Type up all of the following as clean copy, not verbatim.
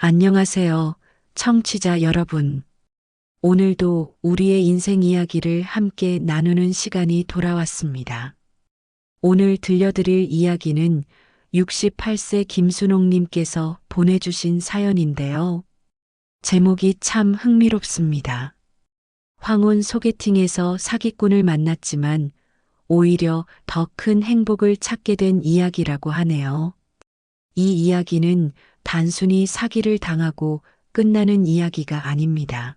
안녕하세요, 청취자 여러분. 오늘도 우리의 인생 이야기를 함께 나누는 시간이 돌아왔습니다. 오늘 들려드릴 이야기는 68세 김순옥님께서 보내주신 사연인데요. 제목이 참 흥미롭습니다. 황혼 소개팅에서 사기꾼을 만났지만 오히려 더 큰 행복을 찾게 된 이야기라고 하네요. 이 이야기는 단순히 사기를 당하고 끝나는 이야기가 아닙니다.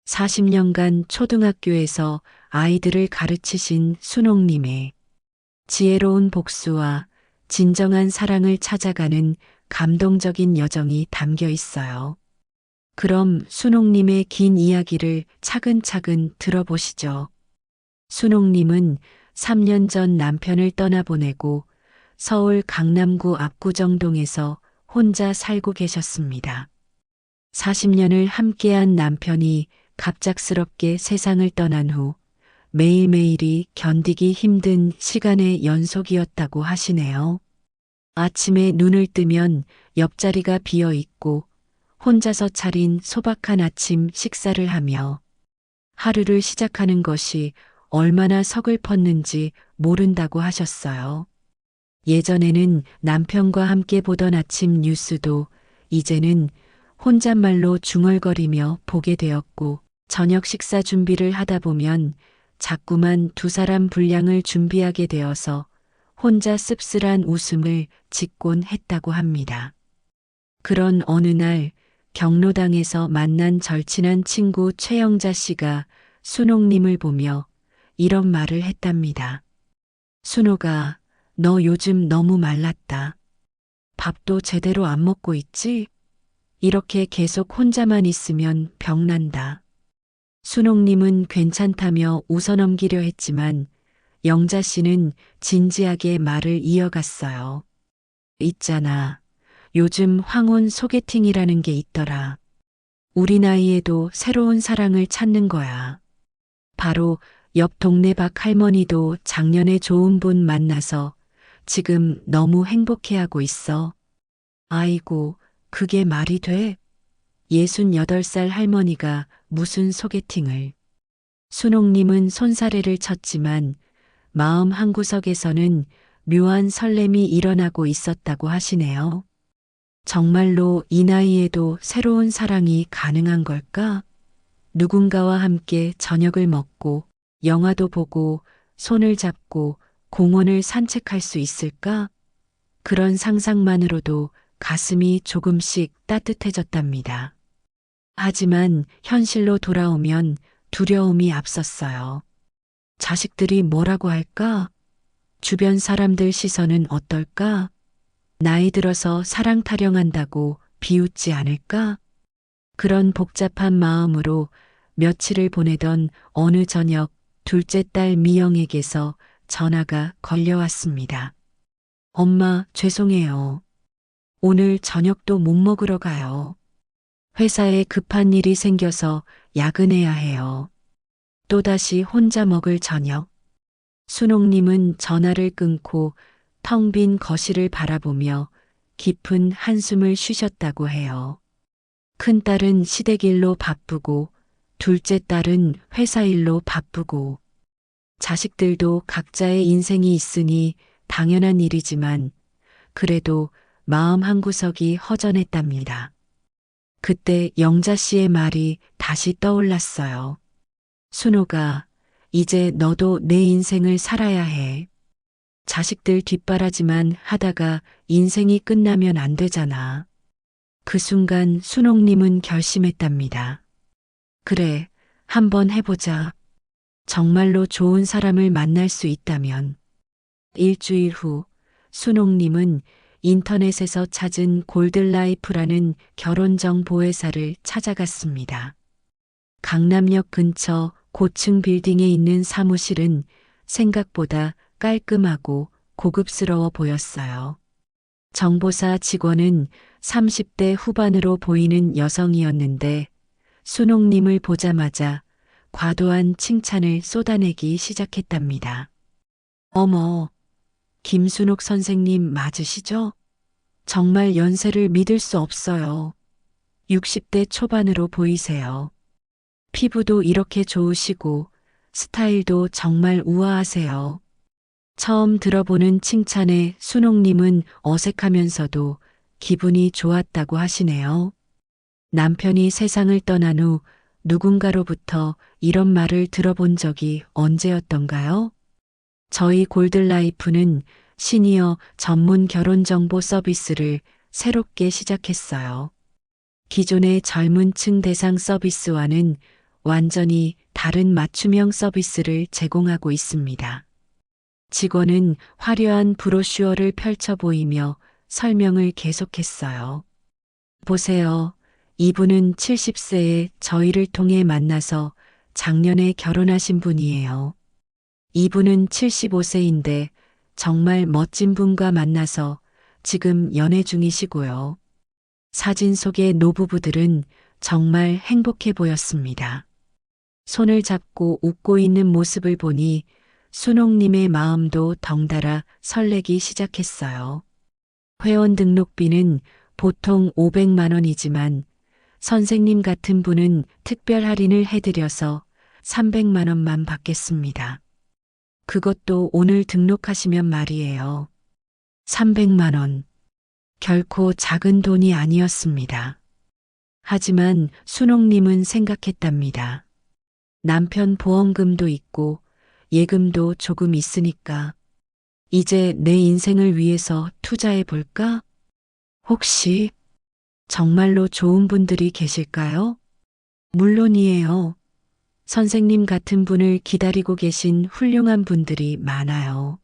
40년간 초등학교에서 아이들을 가르치신 순옥님의 지혜로운 복수와 진정한 사랑을 찾아가는 감동적인 여정이 담겨 있어요. 그럼 순옥님의 긴 이야기를 차근차근 들어보시죠. 순옥님은 3년 전 남편을 떠나보내고 서울 강남구 압구정동에서 혼자 살고 계셨습니다. 40년을 함께한 남편이 갑작스럽게 세상을 떠난 후 매일매일이 견디기 힘든 시간의 연속이었다고 하시네요. 아침에 눈을 뜨면 옆자리가 비어 있고 혼자서 차린 소박한 아침 식사를 하며 하루를 시작하는 것이 얼마나 서글펐는지 모른다고 하셨어요. 예전에는 남편과 함께 보던 아침 뉴스도 이제는 혼잣말로 중얼거리며 보게 되었고 저녁 식사 준비를 하다 보면 자꾸만 두 사람 분량을 준비하게 되어서 혼자 씁쓸한 웃음을 짓곤 했다고 합니다. 그런 어느 날 경로당에서 만난 절친한 친구 최영자 씨가 순옥님을 보며 이런 말을 했답니다. 순옥아, 너 요즘 너무 말랐다. 밥도 제대로 안 먹고 있지? 이렇게 계속 혼자만 있으면 병난다. 순옥님은 괜찮다며 웃어넘기려 했지만 영자 씨는 진지하게 말을 이어갔어요. 있잖아. 요즘 황혼 소개팅이라는 게 있더라. 우리 나이에도 새로운 사랑을 찾는 거야. 바로 옆 동네 박 할머니도 작년에 좋은 분 만나서 지금 너무 행복해하고 있어. 아이고, 그게 말이 돼? 68살 할머니가 무슨 소개팅을. 순옥님은 손사래를 쳤지만 마음 한구석에서는 묘한 설렘이 일어나고 있었다고 하시네요. 정말로 이 나이에도 새로운 사랑이 가능한 걸까? 누군가와 함께 저녁을 먹고 영화도 보고 손을 잡고 공원을 산책할 수 있을까? 그런 상상만으로도 가슴이 조금씩 따뜻해졌답니다. 하지만 현실로 돌아오면 두려움이 앞섰어요. 자식들이 뭐라고 할까? 주변 사람들 시선은 어떨까? 나이 들어서 사랑 타령한다고 비웃지 않을까? 그런 복잡한 마음으로 며칠을 보내던 어느 저녁 둘째 딸 미영에게서 전화가 걸려왔습니다. 엄마, 죄송해요. 오늘 저녁도 못 먹으러 가요. 회사에 급한 일이 생겨서 야근해야 해요. 또다시 혼자 먹을 저녁. 순옥님은 전화를 끊고 텅 빈 거실을 바라보며 깊은 한숨을 쉬셨다고 해요. 큰딸은 시댁 일로 바쁘고 둘째 딸은 회사 일로 바쁘고 자식들도 각자의 인생이 있으니 당연한 일이지만 그래도 마음 한구석이 허전했답니다. 그때 영자 씨의 말이 다시 떠올랐어요. 순옥아, 이제 너도 내 인생을 살아야 해. 자식들 뒷바라지만 하다가 인생이 끝나면 안 되잖아. 그 순간 순옥님은 결심했답니다. 그래, 한번 해보자. 정말로 좋은 사람을 만날 수 있다면. 일주일 후 순옥님은 인터넷에서 찾은 골든라이프라는 결혼정보회사를 찾아갔습니다. 강남역 근처 고층 빌딩에 있는 사무실은 생각보다 깔끔하고 고급스러워 보였어요. 정보사 직원은 30대 후반으로 보이는 여성이었는데 순옥님을 보자마자 과도한 칭찬을 쏟아내기 시작했답니다. 어머, 김순옥 선생님 맞으시죠? 정말 연세를 믿을 수 없어요. 60대 초반으로 보이세요. 피부도 이렇게 좋으시고 스타일도 정말 우아하세요. 처음 들어보는 칭찬에 순옥님은 어색하면서도 기분이 좋았다고 하시네요. 남편이 세상을 떠난 후 누군가로부터 이런 말을 들어본 적이 언제였던가요? 저희 골든라이프는 시니어 전문 결혼정보 서비스를 새롭게 시작했어요. 기존의 젊은 층 대상 서비스와는 완전히 다른 맞춤형 서비스를 제공하고 있습니다. 직원은 화려한 브로슈어를 펼쳐 보이며 설명을 계속했어요. 보세요. 이분은 70세에 저희를 통해 만나서 작년에 결혼하신 분이에요. 이분은 75세인데 정말 멋진 분과 만나서 지금 연애 중이시고요. 사진 속의 노부부들은 정말 행복해 보였습니다. 손을 잡고 웃고 있는 모습을 보니 순옥님의 마음도 덩달아 설레기 시작했어요. 회원 등록비는 보통 500만 원이지만 선생님 같은 분은 특별 할인을 해드려서 300만 원만 받겠습니다. 그것도 오늘 등록하시면 말이에요. 300만 원. 결코 작은 돈이 아니었습니다. 하지만 순옥님은 생각했답니다. 남편 보험금도 있고 예금도 조금 있으니까 이제 내 인생을 위해서 투자해 볼까? 혹시 정말로 좋은 분들이 계실까요? 물론이에요. 선생님 같은 분을 기다리고 계신 훌륭한 분들이 많아요.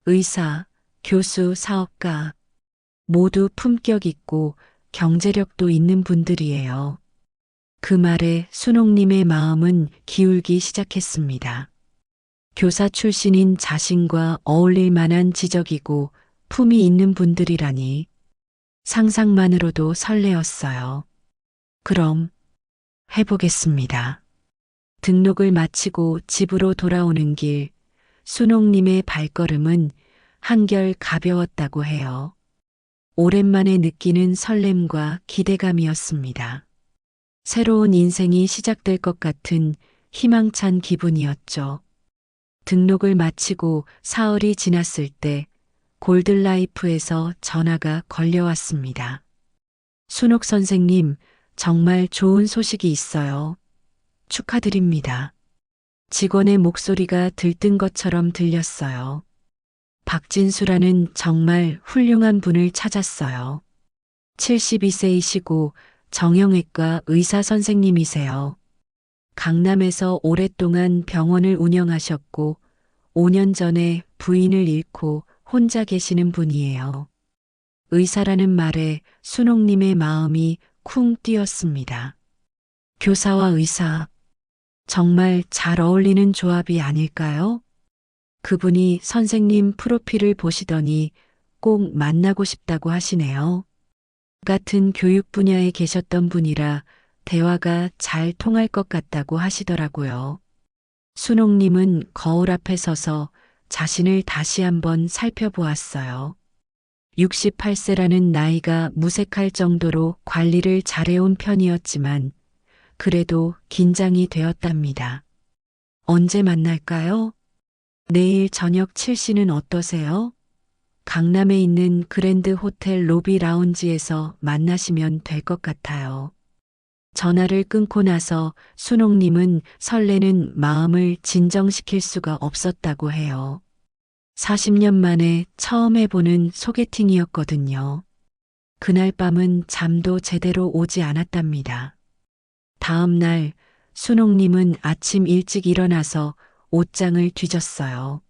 의사, 교수, 사업가, 모두 품격 있고 경제력도 있는 분들이에요. 그 말에 순옥님의 마음은 기울기 시작했습니다. 교사 출신인 자신과 어울릴 만한 지적이고 품이 있는 분들이라니 상상만으로도 설레었어요. 그럼 해보겠습니다. 등록을 마치고 집으로 돌아오는 길, 순옥님의 발걸음은 한결 가벼웠다고 해요. 오랜만에 느끼는 설렘과 기대감이었습니다. 새로운 인생이 시작될 것 같은 희망찬 기분이었죠. 등록을 마치고 사흘이 지났을 때 골든라이프에서 전화가 걸려왔습니다. 순옥 선생님, 정말 좋은 소식이 있어요. 축하드립니다. 직원의 목소리가 들뜬 것처럼 들렸어요. 박진수라는 정말 훌륭한 분을 찾았어요. 72세이시고 정형외과 의사 선생님이세요. 강남에서 오랫동안 병원을 운영하셨고 5년 전에 부인을 잃고 혼자 계시는 분이에요. 의사라는 말에 순옥님의 마음이 쿵 뛰었습니다. 교사와 의사, 정말 잘 어울리는 조합이 아닐까요? 그분이 선생님 프로필을 보시더니 꼭 만나고 싶다고 하시네요. 같은 교육 분야에 계셨던 분이라 대화가 잘 통할 것 같다고 하시더라고요. 순옥님은 거울 앞에 서서 자신을 다시 한번 살펴보았어요. 68세라는 나이가 무색할 정도로 관리를 잘해온 편이었지만 그래도 긴장이 되었답니다. 언제 만날까요? 내일 저녁 7시는 어떠세요? 강남에 있는 그랜드 호텔 로비 라운지에서 만나시면 될 것 같아요. 전화를 끊고 나서 순옥님은 설레는 마음을 진정시킬 수가 없었다고 해요. 40년 만에 처음 해보는 소개팅이었거든요. 그날 밤은 잠도 제대로 오지 않았답니다. 다음 날 순옥님은 아침 일찍 일어나서 옷장을 뒤졌어요.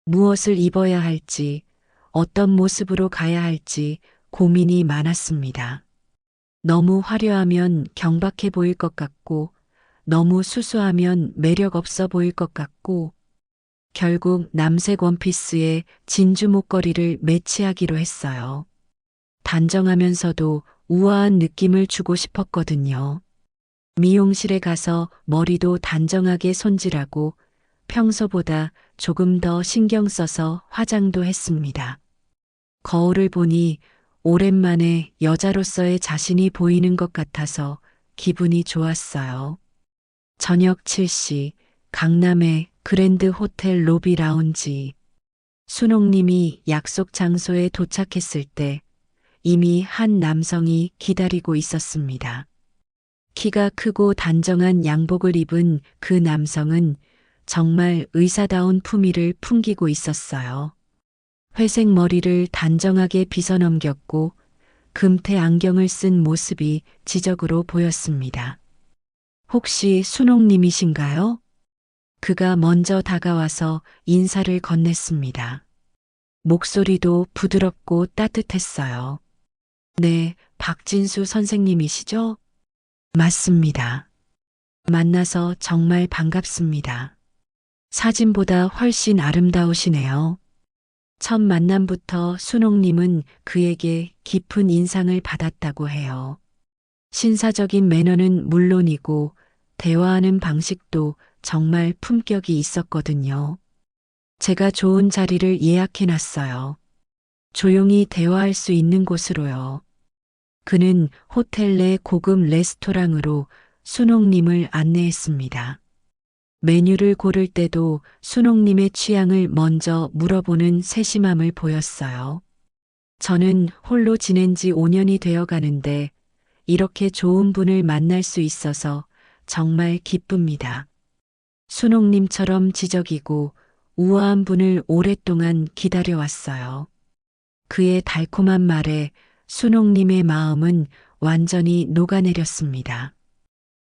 무엇을 입어야 할지, 어떤 모습으로 가야 할지 고민이 많았습니다. 너무 화려하면 경박해 보일 것 같고, 너무 수수하면 매력 없어 보일 것 같고, 결국 남색 원피스에 진주 목걸이를 매치하기로 했어요. 단정하면서도 우아한 느낌을 주고 싶었거든요. 미용실에 가서 머리도 단정하게 손질하고 평소보다 조금 더 신경 써서 화장도 했습니다. 거울을 보니 오랜만에 여자로서의 자신이 보이는 것 같아서 기분이 좋았어요. 저녁 7시 강남의 그랜드 호텔 로비 라운지. 순옥님이 약속 장소에 도착했을 때 이미 한 남성이 기다리고 있었습니다. 키가 크고 단정한 양복을 입은 그 남성은 정말 의사다운 품위를 풍기고 있었어요. 회색 머리를 단정하게 빗어넘겼고 금태 안경을 쓴 모습이 지적으로 보였습니다. 혹시 순옥님이신가요? 그가 먼저 다가와서 인사를 건넸습니다. 목소리도 부드럽고 따뜻했어요. 네, 박진수 선생님이시죠? 맞습니다. 만나서 정말 반갑습니다. 사진보다 훨씬 아름다우시네요. 첫 만남부터 순옥님은 그에게 깊은 인상을 받았다고 해요. 신사적인 매너는 물론이고 대화하는 방식도 정말 품격이 있었거든요. 제가 좋은 자리를 예약해 놨어요. 조용히 대화할 수 있는 곳으로요. 그는 호텔 내 고급 레스토랑으로 순옥님을 안내했습니다. 메뉴를 고를 때도 순옥님의 취향을 먼저 물어보는 세심함을 보였어요. 저는 홀로 지낸 지 5년이 되어 가는데 이렇게 좋은 분을 만날 수 있어서 정말 기쁩니다. 순옥님처럼 지적이고 우아한 분을 오랫동안 기다려왔어요. 그의 달콤한 말에 순옥님의 마음은 완전히 녹아내렸습니다.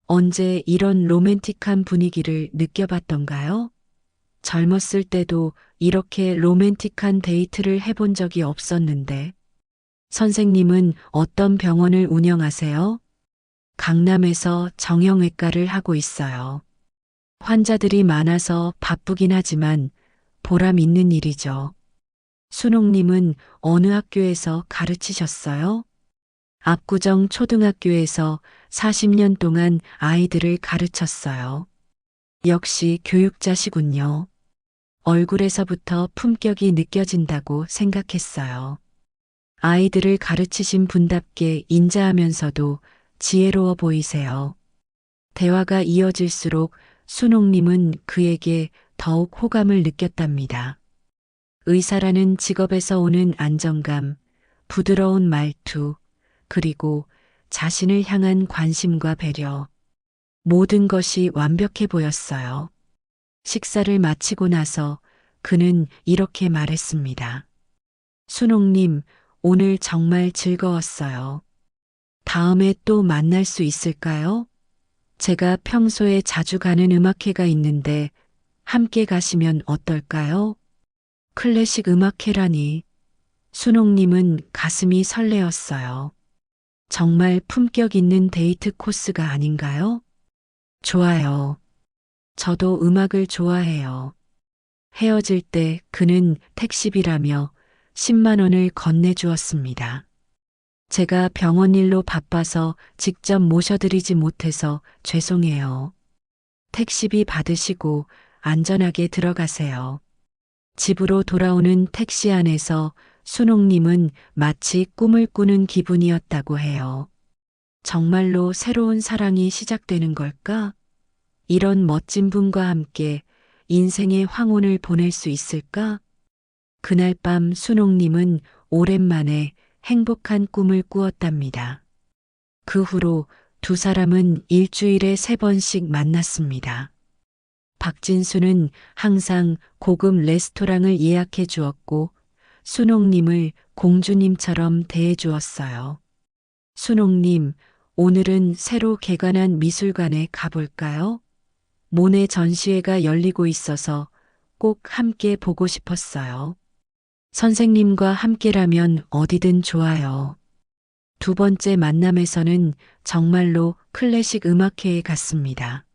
언제 이런 로맨틱한 분위기를 느껴봤던가요? 젊었을 때도 이렇게 로맨틱한 데이트를 해본 적이 없었는데. 선생님은 어떤 병원을 운영하세요? 강남에서 정형외과를 하고 있어요. 환자들이 많아서 바쁘긴 하지만 보람 있는 일이죠. 순옥님은 어느 학교에서 가르치셨어요? 압구정 초등학교에서 40년 동안 아이들을 가르쳤어요. 역시 교육자시군요. 얼굴에서부터 품격이 느껴진다고 생각했어요. 아이들을 가르치신 분답게 인자하면서도 지혜로워 보이세요. 대화가 이어질수록 순옥님은 그에게 더욱 호감을 느꼈답니다. 의사라는 직업에서 오는 안정감, 부드러운 말투, 그리고 자신을 향한 관심과 배려. 모든 것이 완벽해 보였어요. 식사를 마치고 나서 그는 이렇게 말했습니다. 순옥님, 오늘 정말 즐거웠어요. 다음에 또 만날 수 있을까요? 제가 평소에 자주 가는 음악회가 있는데 함께 가시면 어떨까요? 클래식 음악회라니. 순옥님은 가슴이 설레었어요. 정말 품격 있는 데이트 코스가 아닌가요? 좋아요. 저도 음악을 좋아해요. 헤어질 때 그는 택시비라며 10만 원을 건네주었습니다. 제가 병원 일로 바빠서 직접 모셔드리지 못해서 죄송해요. 택시비 받으시고 안전하게 들어가세요. 집으로 돌아오는 택시 안에서 순옥님은 마치 꿈을 꾸는 기분이었다고 해요. 정말로 새로운 사랑이 시작되는 걸까? 이런 멋진 분과 함께 인생의 황혼을 보낼 수 있을까? 그날 밤 순옥님은 오랜만에 행복한 꿈을 꾸었답니다. 그 후로 두 사람은 일주일에 3번씩 만났습니다. 박진수는 항상 고급 레스토랑을 예약해 주었고 순옥님을 공주님처럼 대해 주었어요. 순옥님, 오늘은 새로 개관한 미술관에 가볼까요? 모네 전시회가 열리고 있어서 꼭 함께 보고 싶었어요. 선생님과 함께라면 어디든 좋아요. 두 번째 만남에서는 정말로 클래식 음악회에 갔습니다.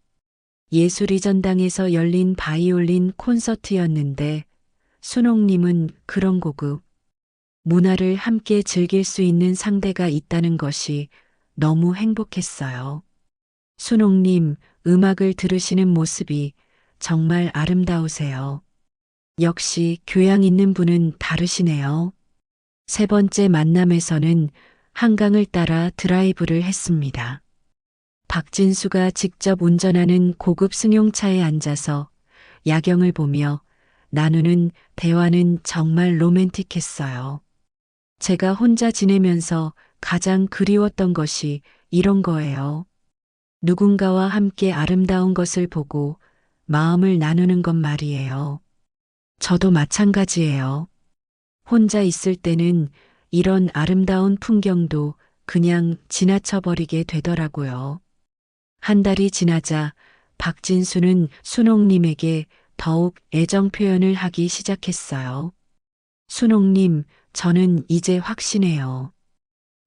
예술의 전당에서 열린 바이올린 콘서트였는데 순옥님은 그런 고급 문화를 함께 즐길 수 있는 상대가 있다는 것이 너무 행복했어요. 순옥님, 음악을 들으시는 모습이 정말 아름다우세요. 역시 교양 있는 분은 다르시네요. 세 번째 만남에서는 한강을 따라 드라이브를 했습니다. 박진수가 직접 운전하는 고급 승용차에 앉아서 야경을 보며 나누는 대화는 정말 로맨틱했어요. 제가 혼자 지내면서 가장 그리웠던 것이 이런 거예요. 누군가와 함께 아름다운 것을 보고 마음을 나누는 것 말이에요. 저도 마찬가지예요. 혼자 있을 때는 이런 아름다운 풍경도 그냥 지나쳐버리게 되더라고요. 한 달이 지나자 박진수는 순옥님에게 더욱 애정 표현을 하기 시작했어요. 순옥님, 저는 이제 확신해요.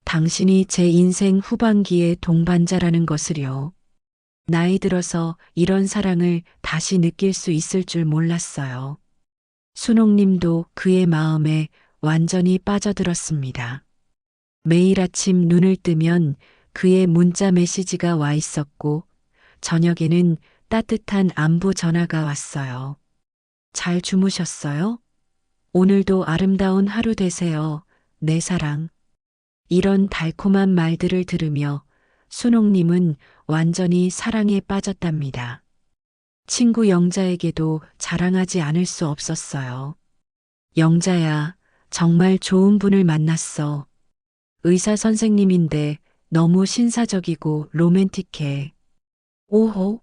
당신이 제 인생 후반기의 동반자라는 것을요. 나이 들어서 이런 사랑을 다시 느낄 수 있을 줄 몰랐어요. 순옥님도 그의 마음에 완전히 빠져들었습니다. 매일 아침 눈을 뜨면 그의 문자 메시지가 와 있었고, 저녁에는 따뜻한 안부 전화가 왔어요. 잘 주무셨어요? 오늘도 아름다운 하루 되세요. 내 사랑. 이런 달콤한 말들을 들으며 순옥님은 완전히 사랑에 빠졌답니다. 친구 영자에게도 자랑하지 않을 수 없었어요. 영자야, 정말 좋은 분을 만났어. 의사 선생님인데 너무 신사적이고 로맨틱해. 오호,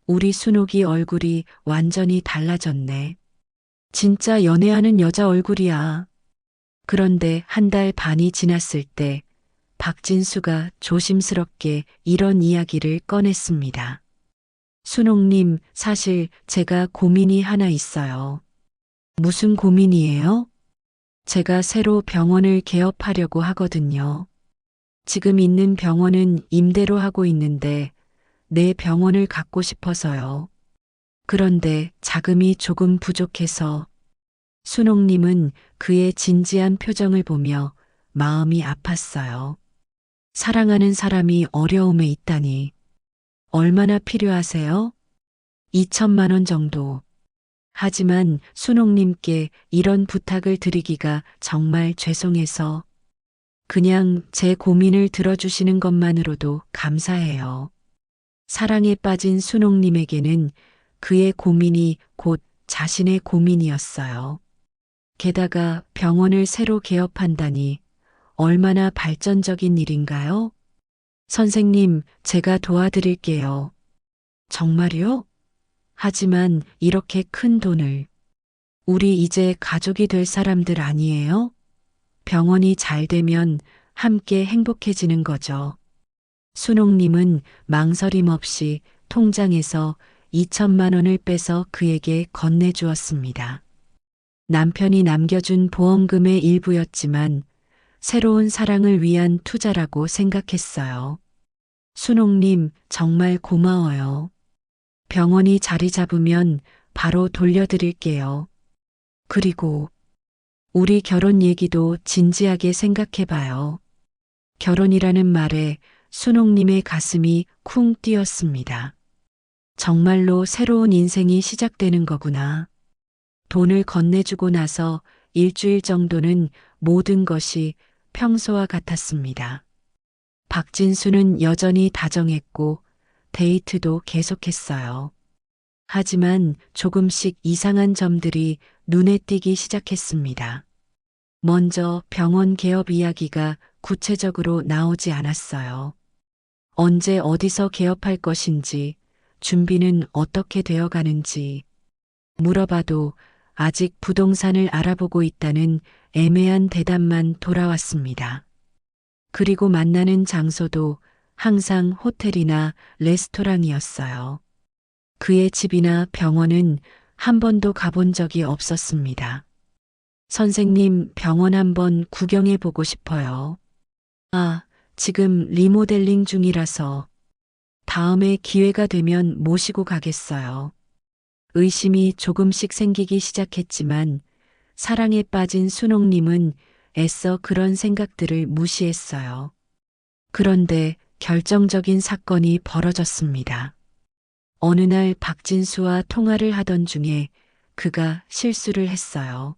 우리 순옥이 얼굴이 완전히 달라졌네. 진짜 연애하는 여자 얼굴이야. 그런데 한 달 반이 지났을 때 박진수가 조심스럽게 이런 이야기를 꺼냈습니다. 순옥님, 사실 제가 고민이 하나 있어요. 무슨 고민이에요? 제가 새로 병원을 개업하려고 하거든요. 지금 있는 병원은 임대로 하고 있는데 내 병원을 갖고 싶어서요. 그런데 자금이 조금 부족해서 순옥님은 그의 진지한 표정을 보며 마음이 아팠어요. 사랑하는 사람이 어려움에 있다니. 얼마나 필요하세요? 2천만 원 정도. 하지만 순옥님께 이런 부탁을 드리기가 정말 죄송해서 그냥 제 고민을 들어주시는 것만으로도 감사해요. 사랑에 빠진 순옥님에게는 그의 고민이 곧 자신의 고민이었어요. 게다가 병원을 새로 개업한다니 얼마나 발전적인 일인가요? 선생님, 제가 도와드릴게요. 정말요? 하지만 이렇게 큰 돈을. 우리 이제 가족이 될 사람들 아니에요? 병원이 잘 되면 함께 행복해지는 거죠. 순옥님은 망설임 없이 통장에서 2천만 원을 빼서 그에게 건네주었습니다. 남편이 남겨준 보험금의 일부였지만 새로운 사랑을 위한 투자라고 생각했어요. 순옥님, 정말 고마워요. 병원이 자리 잡으면 바로 돌려드릴게요. 그리고 우리 결혼 얘기도 진지하게 생각해봐요. 결혼이라는 말에 순옥님의 가슴이 쿵 뛰었습니다. 정말로 새로운 인생이 시작되는 거구나. 돈을 건네주고 나서 일주일 정도는 모든 것이 평소와 같았습니다. 박진수는 여전히 다정했고 데이트도 계속했어요. 하지만 조금씩 이상한 점들이 눈에 띄기 시작했습니다. 먼저 병원 개업 이야기가 구체적으로 나오지 않았어요. 언제 어디서 개업할 것인지, 준비는 어떻게 되어 가는지 물어봐도 아직 부동산을 알아보고 있다는 애매한 대답만 돌아왔습니다. 그리고 만나는 장소도 항상 호텔이나 레스토랑이었어요. 그의 집이나 병원은 한 번도 가본 적이 없었습니다. 선생님, 병원 한번 구경해 보고 싶어요. 아, 지금 리모델링 중이라서 다음에 기회가 되면 모시고 가겠어요. 의심이 조금씩 생기기 시작했지만 사랑에 빠진 순옥님은 애써 그런 생각들을 무시했어요. 그런데 결정적인 사건이 벌어졌습니다. 어느 날 박진수와 통화를 하던 중에 그가 실수를 했어요.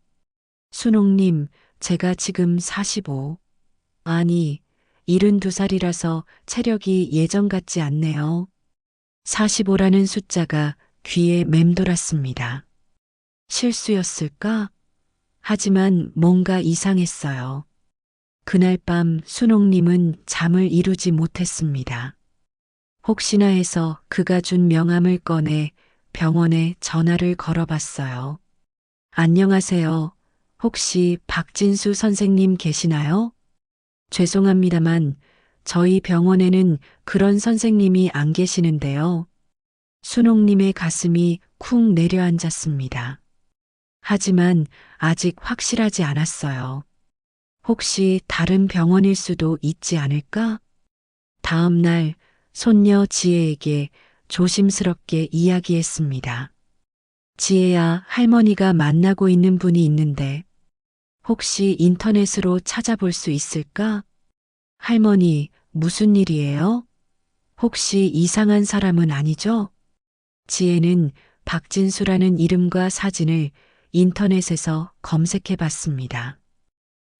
순옥님, 제가 지금 45, 아니, 72살이라서 체력이 예전 같지 않네요. 45라는 숫자가 귀에 맴돌았습니다. 실수였을까? 하지만 뭔가 이상했어요. 그날 밤 순옥님은 잠을 이루지 못했습니다. 혹시나 해서 그가 준 명함을 꺼내 병원에 전화를 걸어봤어요. 안녕하세요. 혹시 박진수 선생님 계시나요? 죄송합니다만 저희 병원에는 그런 선생님이 안 계시는데요. 순옥님의 가슴이 쿵 내려앉았습니다. 하지만 아직 확실하지 않았어요. 혹시 다른 병원일 수도 있지 않을까? 다음 날 손녀 지혜에게 조심스럽게 이야기했습니다. 지혜야, 할머니가 만나고 있는 분이 있는데 혹시 인터넷으로 찾아볼 수 있을까? 할머니, 무슨 일이에요? 혹시 이상한 사람은 아니죠? 지혜는 박진수라는 이름과 사진을 인터넷에서 검색해 봤습니다.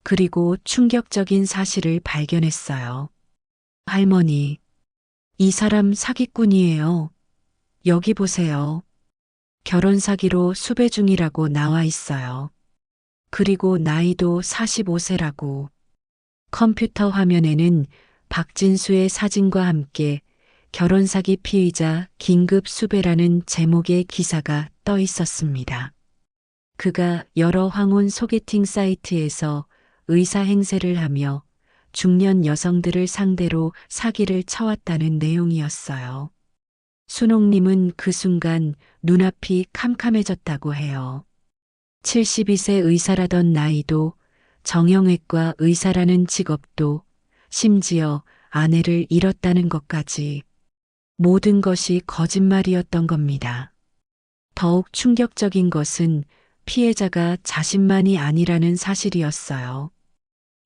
그리고 충격적인 사실을 발견했어요. 할머니, 이 사람 사기꾼이에요. 여기 보세요. 결혼 사기로 수배 중이라고 나와 있어요. 그리고 나이도 45세라고. 컴퓨터 화면에는 박진수의 사진과 함께 결혼 사기 피의자 긴급 수배라는 제목의 기사가 떠 있었습니다. 그가 여러 황혼 소개팅 사이트에서 의사 행세를 하며 중년 여성들을 상대로 사기를 쳐왔다는 내용이었어요. 순옥님은 그 순간 눈앞이 캄캄해졌다고 해요. 72세 의사라던 나이도, 정형외과 의사라는 직업도, 심지어 아내를 잃었다는 것까지 모든 것이 거짓말이었던 겁니다. 더욱 충격적인 것은 피해자가 자신만이 아니라는 사실이었어요.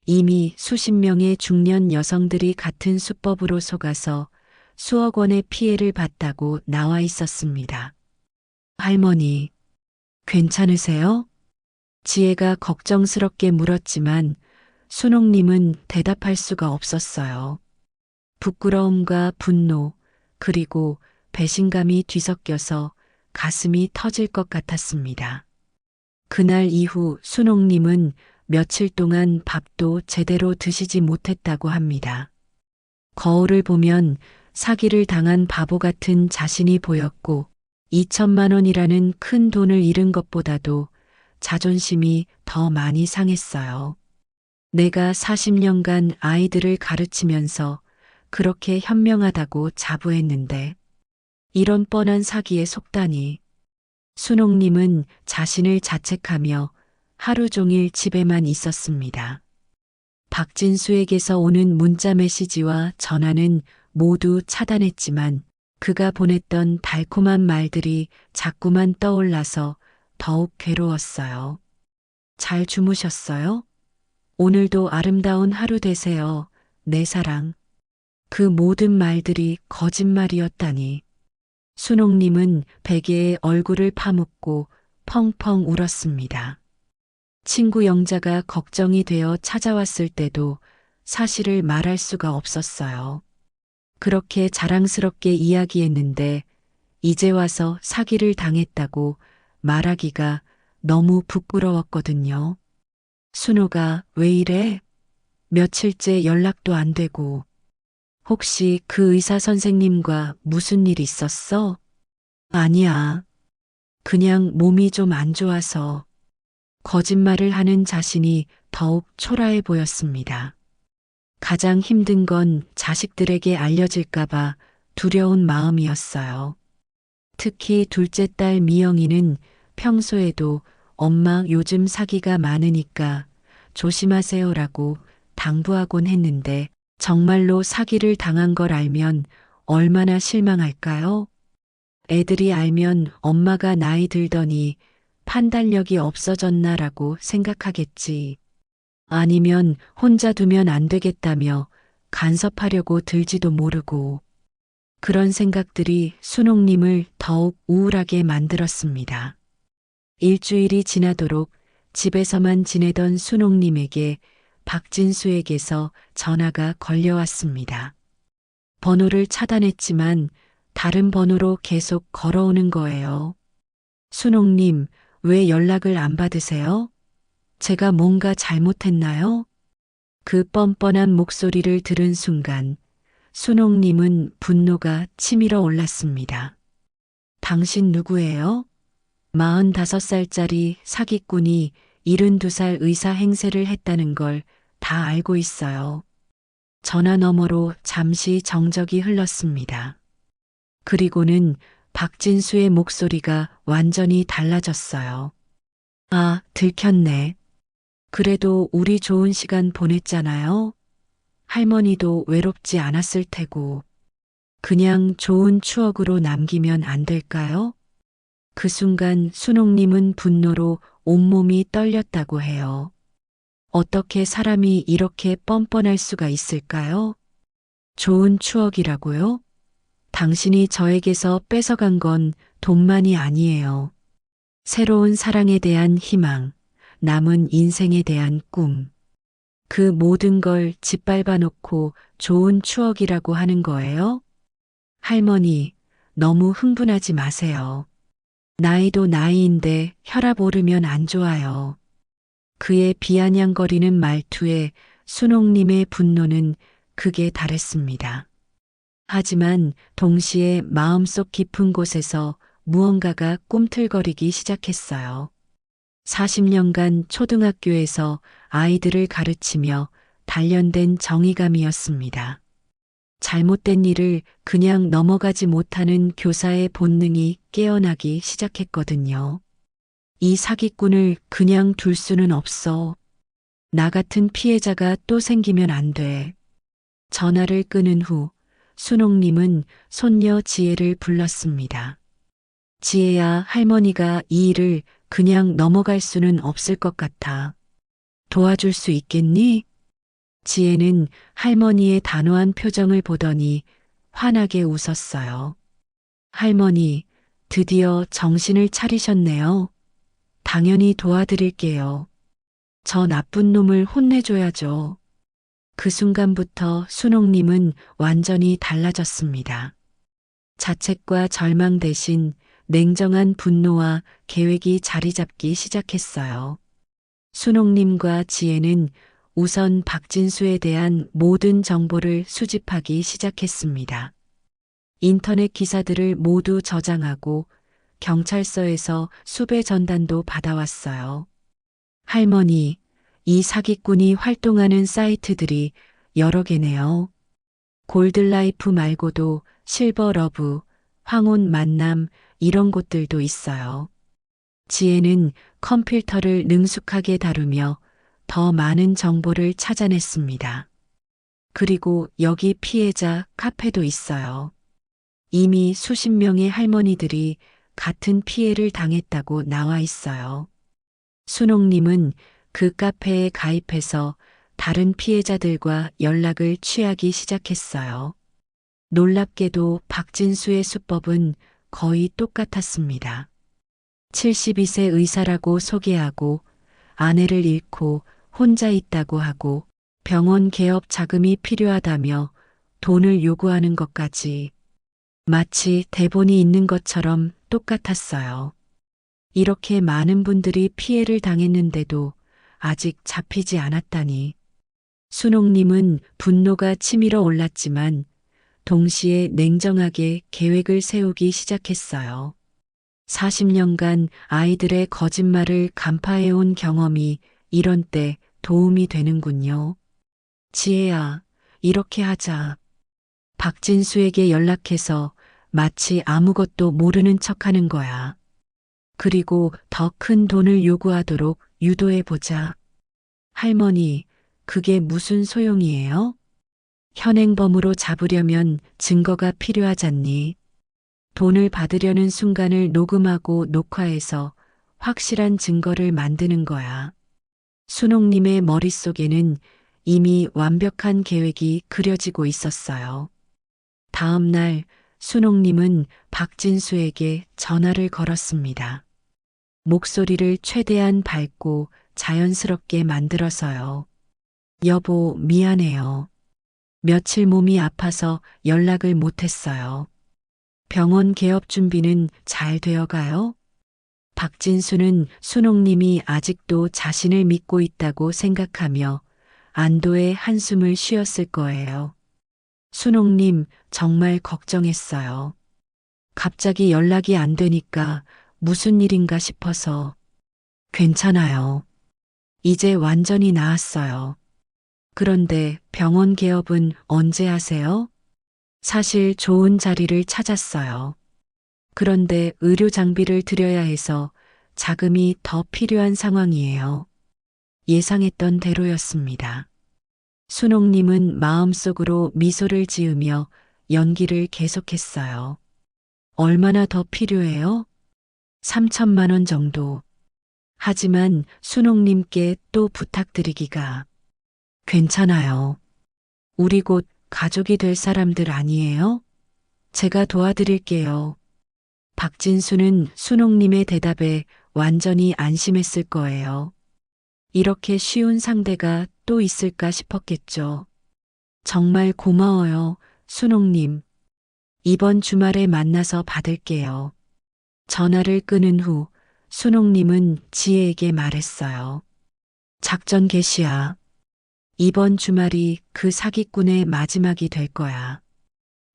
이미 수십 명의 중년 여성들이 같은 수법으로 속아서 수억 원의 피해를 봤다고 나와 있었습니다. 할머니, 괜찮으세요? 지혜가 걱정스럽게 물었지만 순옥님은 대답할 수가 없었어요. 부끄러움과 분노, 그리고 배신감이 뒤섞여서 가슴이 터질 것 같았습니다. 그날 이후 순옥님은 며칠 동안 밥도 제대로 드시지 못했다고 합니다. 거울을 보면 사기를 당한 바보 같은 자신이 보였고 2천만 원이라는 큰 돈을 잃은 것보다도 자존심이 더 많이 상했어요. 내가 40년간 아이들을 가르치면서 그렇게 현명하다고 자부했는데 이런 뻔한 사기에 속다니. 순옥님은 자신을 자책하며 하루 종일 집에만 있었습니다. 박진수에게서 오는 문자 메시지와 전화는 모두 차단했지만 그가 보냈던 달콤한 말들이 자꾸만 떠올라서 더욱 괴로웠어요. 잘 주무셨어요? 오늘도 아름다운 하루 되세요, 내 사랑. 그 모든 말들이 거짓말이었다니. 순옥님은 베개에 얼굴을 파묻고 펑펑 울었습니다. 친구 영자가 걱정이 되어 찾아왔을 때도 사실을 말할 수가 없었어요. 그렇게 자랑스럽게 이야기했는데 이제 와서 사기를 당했다고 말하기가 너무 부끄러웠거든요. 순호가 왜 이래? 며칠째 연락도 안 되고. 혹시 그 의사 선생님과 무슨 일 있었어? 아니야. 그냥 몸이 좀 안 좋아서. 거짓말을 하는 자신이 더욱 초라해 보였습니다. 가장 힘든 건 자식들에게 알려질까봐 두려운 마음이었어요. 특히 둘째 딸 미영이는 평소에도 엄마 요즘 사기가 많으니까 조심하세요라고 당부하곤 했는데 정말로 사기를 당한 걸 알면 얼마나 실망할까요? 애들이 알면 엄마가 나이 들더니 판단력이 없어졌나라고 생각하겠지. 아니면 혼자 두면 안 되겠다며 간섭하려고 들지도 모르고. 그런 생각들이 순옥님을 더욱 우울하게 만들었습니다. 일주일이 지나도록 집에서만 지내던 순옥님에게 박진수에게서 전화가 걸려왔습니다. 번호를 차단했지만 다른 번호로 계속 걸어오는 거예요. 순옥님, 왜 연락을 안 받으세요? 제가 뭔가 잘못했나요? 그 뻔뻔한 목소리를 들은 순간 순옥님은 분노가 치밀어 올랐습니다. 당신 누구예요? 45살짜리 사기꾼이 72살 의사 행세를 했다는 걸 다 알고 있어요. 전화 너머로 잠시 정적이 흘렀습니다. 그리고는 박진수의 목소리가 완전히 달라졌어요. 아, 들켰네. 그래도 우리 좋은 시간 보냈잖아요. 할머니도 외롭지 않았을 테고. 그냥 좋은 추억으로 남기면 안 될까요? 그 순간 순옥님은 분노로 온몸이 떨렸다고 해요. 어떻게 사람이 이렇게 뻔뻔할 수가 있을까요? 좋은 추억이라고요? 당신이 저에게서 뺏어간 건 돈만이 아니에요. 새로운 사랑에 대한 희망, 남은 인생에 대한 꿈. 그 모든 걸 짓밟아 놓고 좋은 추억이라고 하는 거예요? 할머니, 너무 흥분하지 마세요. 나이도 나이인데 혈압 오르면 안 좋아요. 그의 비아냥거리는 말투에 순옥님의 분노는 극에 달했습니다. 하지만 동시에 마음속 깊은 곳에서 무언가가 꿈틀거리기 시작했어요. 40년간 초등학교에서 아이들을 가르치며 단련된 정의감이었습니다. 잘못된 일을 그냥 넘어가지 못하는 교사의 본능이 깨어나기 시작했거든요. 이 사기꾼을 그냥 둘 수는 없어. 나 같은 피해자가 또 생기면 안 돼. 전화를 끊은 후 순옥님은 손녀 지혜를 불렀습니다. 지혜야, 할머니가 이 일을 그냥 넘어갈 수는 없을 것 같아. 도와줄 수 있겠니? 지혜는 할머니의 단호한 표정을 보더니 환하게 웃었어요. 할머니, 드디어 정신을 차리셨네요. 당연히 도와드릴게요. 저 나쁜 놈을 혼내줘야죠. 그 순간부터 순옥님은 완전히 달라졌습니다. 자책과 절망 대신 냉정한 분노와 계획이 자리 잡기 시작했어요. 순옥님과 지혜는 우선 박진수에 대한 모든 정보를 수집하기 시작했습니다. 인터넷 기사들을 모두 저장하고 경찰서에서 수배 전단도 받아왔어요. 할머니, 이 사기꾼이 활동하는 사이트들이 여러 개네요. 골드라이프 말고도 실버러브, 황혼 만남 이런 곳들도 있어요. 지혜는 컴퓨터를 능숙하게 다루며 더 많은 정보를 찾아냈습니다. 그리고 여기 피해자 카페도 있어요. 이미 수십 명의 할머니들이 같은 피해를 당했다고 나와 있어요. 순옥님은 그 카페에 가입해서 다른 피해자들과 연락을 취하기 시작했어요. 놀랍게도 박진수의 수법은 거의 똑같았습니다. 72세 의사라고 소개하고 아내를 잃고 혼자 있다고 하고 병원 개업 자금이 필요하다며 돈을 요구하는 것까지 마치 대본이 있는 것처럼 똑같았어요. 이렇게 많은 분들이 피해를 당했는데도 아직 잡히지 않았다니. 순옥님은 분노가 치밀어 올랐지만 동시에 냉정하게 계획을 세우기 시작했어요. 40년간 아이들의 거짓말을 간파해온 경험이 이런 때 도움이 되는군요. 지혜야, 이렇게 하자. 박진수에게 연락해서 마치 아무것도 모르는 척하는 거야. 그리고 더 큰 돈을 요구하도록 유도해보자. 할머니, 그게 무슨 소용이에요? 현행범으로 잡으려면 증거가 필요하잖니. 돈을 받으려는 순간을 녹음하고 녹화해서 확실한 증거를 만드는 거야. 순옥님의 머릿속에는 이미 완벽한 계획이 그려지고 있었어요. 다음 날 순옥님은 박진수에게 전화를 걸었습니다. 목소리를 최대한 밝고 자연스럽게 만들어서요. 여보, 미안해요. 며칠 몸이 아파서 연락을 못했어요. 병원 개업 준비는 잘 되어가요? 박진수는 순옥님이 아직도 자신을 믿고 있다고 생각하며 안도의 한숨을 쉬었을 거예요. 순옥님, 정말 걱정했어요. 갑자기 연락이 안 되니까 무슨 일인가 싶어서. 괜찮아요. 이제 완전히 나았어요. 그런데 병원 개업은 언제 하세요? 사실 좋은 자리를 찾았어요. 그런데 의료 장비를 들여야 해서 자금이 더 필요한 상황이에요. 예상했던 대로였습니다. 순옥님은 마음속으로 미소를 지으며 연기를 계속했어요. 얼마나 더 필요해요? 3천만 원 정도. 하지만 순옥님께 또 부탁드리기가. 괜찮아요. 우리 곧 가족이 될 사람들 아니에요? 제가 도와드릴게요. 박진수는 순옥님의 대답에 완전히 안심했을 거예요. 이렇게 쉬운 상대가 또 있을까 싶었겠죠. 정말 고마워요, 순옥님. 이번 주말에 만나서 받을게요. 전화를 끊은 후 순옥님은 지혜에게 말했어요. 작전 개시야. 이번 주말이 그 사기꾼의 마지막이 될 거야.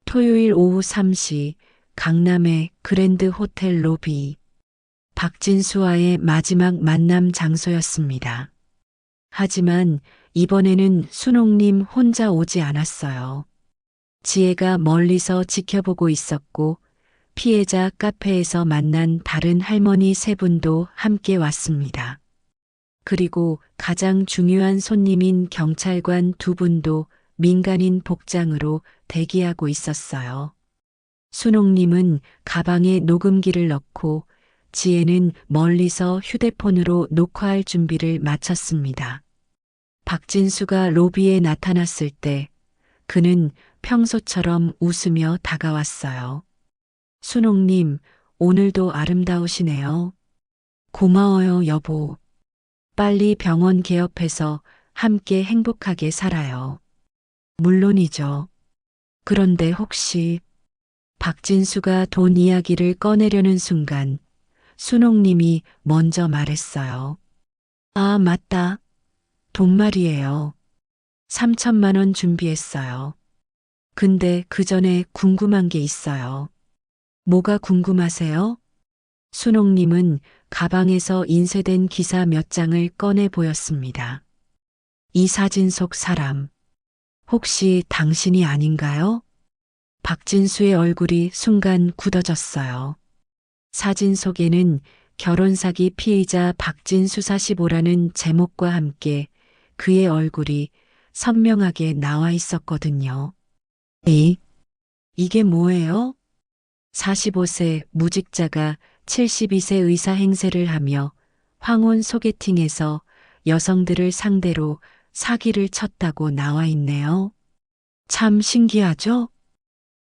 토요일 오후 3시 강남의 그랜드 호텔 로비. 박진수와의 마지막 만남 장소였습니다. 하지만 이번에는 순옥님 혼자 오지 않았어요. 지혜가 멀리서 지켜보고 있었고 피해자 카페에서 만난 다른 할머니 세 분도 함께 왔습니다. 그리고 가장 중요한 손님인 경찰관 두 분도 민간인 복장으로 대기하고 있었어요. 순옥님은 가방에 녹음기를 넣고 지혜는 멀리서 휴대폰으로 녹화할 준비를 마쳤습니다. 박진수가 로비에 나타났을 때 그는 평소처럼 웃으며 다가왔어요. 순옥님, 오늘도 아름다우시네요. 고마워요, 여보. 빨리 병원 개업해서 함께 행복하게 살아요. 물론이죠. 그런데 혹시 박진수가 돈 이야기를 꺼내려는 순간 순옥님이 먼저 말했어요. 아, 맞다. 돈 말이에요. 3천만 원 준비했어요. 근데 그 전에 궁금한 게 있어요. 뭐가 궁금하세요? 순옥님은 가방에서 인쇄된 기사 몇 장을 꺼내 보였습니다. 이 사진 속 사람, 혹시 당신이 아닌가요? 박진수의 얼굴이 순간 굳어졌어요. 사진 속에는 결혼 사기 피의자 박진수 45라는 제목과 함께 그의 얼굴이 선명하게 나와 있었거든요. 에이, 이게 뭐예요? 45세 무직자가 72세 의사 행세를 하며 황혼 소개팅에서 여성들을 상대로 사기를 쳤다고 나와 있네요. 참 신기하죠?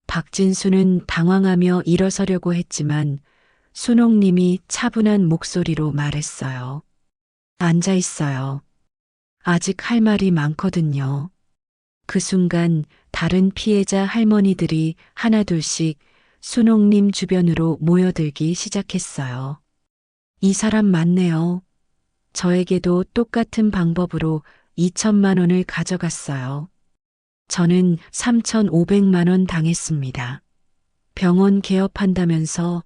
박진수는 당황하며 일어서려고 했지만 순옥님이 차분한 목소리로 말했어요. 앉아 있어요. 아직 할 말이 많거든요. 그 순간 다른 피해자 할머니들이 하나둘씩 순옥님 주변으로 모여들기 시작했어요. 이 사람 맞네요. 저에게도 똑같은 방법으로 2천만 원을 가져갔어요. 저는 3,500만 원 당했습니다. 병원 개업한다면서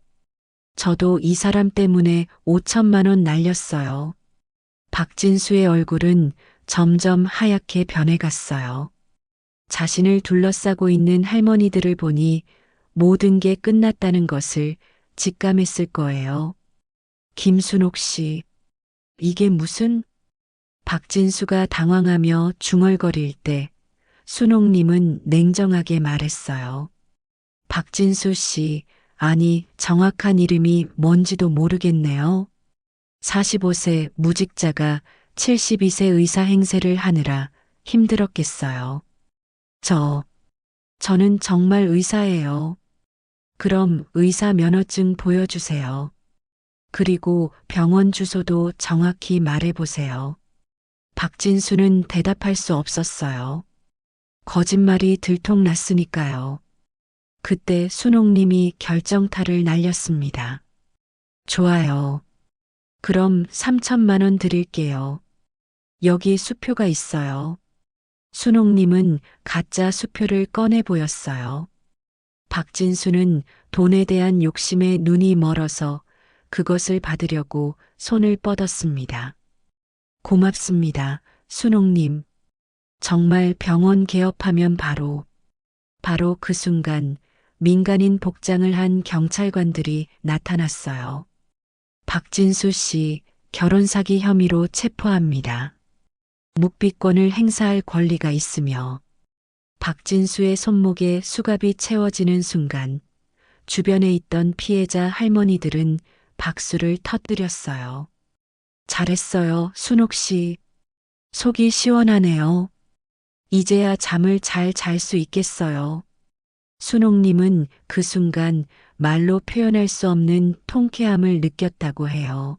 저도 이 사람 때문에 5천만 원 날렸어요. 박진수의 얼굴은 점점 하얗게 변해갔어요. 자신을 둘러싸고 있는 할머니들을 보니 모든 게 끝났다는 것을 직감했을 거예요. 김순옥 씨, 이게 무슨? 박진수가 당황하며 중얼거릴 때 순옥님은 냉정하게 말했어요. 박진수 씨, 아니, 정확한 이름이 뭔지도 모르겠네요. 45세 무직자가 72세 의사 행세를 하느라 힘들었겠어요. 저는 정말 의사예요. 그럼 의사 면허증 보여주세요. 그리고 병원 주소도 정확히 말해보세요. 박진수는 대답할 수 없었어요. 거짓말이 들통났으니까요. 그때 순옥님이 결정타를 날렸습니다. 좋아요. 그럼 3천만 원 드릴게요. 여기 수표가 있어요. 순옥님은 가짜 수표를 꺼내 보였어요. 박진수는 돈에 대한 욕심에 눈이 멀어서 그것을 받으려고 손을 뻗었습니다. 고맙습니다, 순옥님. 정말 병원 개업하면 바로 그 순간 민간인 복장을 한 경찰관들이 나타났어요. 박진수 씨 결혼 사기 혐의로 체포합니다. 묵비권을 행사할 권리가 있으며 박진수의 손목에 수갑이 채워지는 순간 주변에 있던 피해자 할머니들은 박수를 터뜨렸어요. 잘했어요, 순옥 씨. 속이 시원하네요. 이제야 잠을 잘 잘 수 있겠어요. 순옥님은 그 순간 말로 표현할 수 없는 통쾌함을 느꼈다고 해요.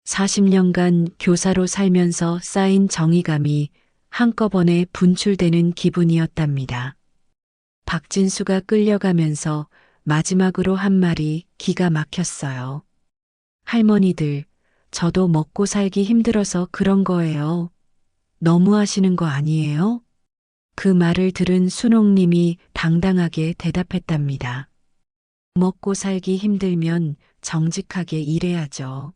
40년간 교사로 살면서 쌓인 정의감이 한꺼번에 분출되는 기분이었답니다. 박진수가 끌려가면서 마지막으로 한 말이 기가 막혔어요. 할머니들, 저도 먹고 살기 힘들어서 그런 거예요. 너무하시는 거 아니에요? 그 말을 들은 순옥님이 당당하게 대답했답니다. 먹고 살기 힘들면 정직하게 일해야죠.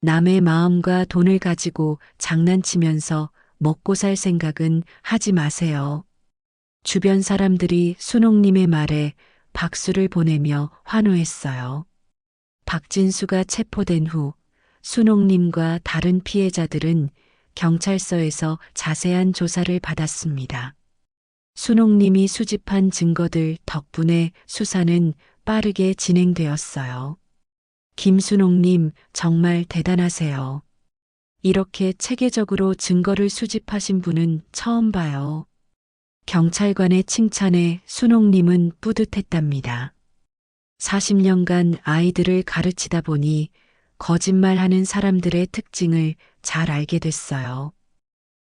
남의 마음과 돈을 가지고 장난치면서 먹고 살 생각은 하지 마세요. 주변 사람들이 순옥님의 말에 박수를 보내며 환호했어요. 박진수가 체포된 후 순옥님과 다른 피해자들은 경찰서에서 자세한 조사를 받았습니다. 순옥님이 수집한 증거들 덕분에 수사는 빠르게 진행되었어요. 김순옥님 정말 대단하세요. 이렇게 체계적으로 증거를 수집하신 분은 처음 봐요. 경찰관의 칭찬에 순옥님은 뿌듯했답니다. 40년간 아이들을 가르치다 보니 거짓말하는 사람들의 특징을 잘 알게 됐어요.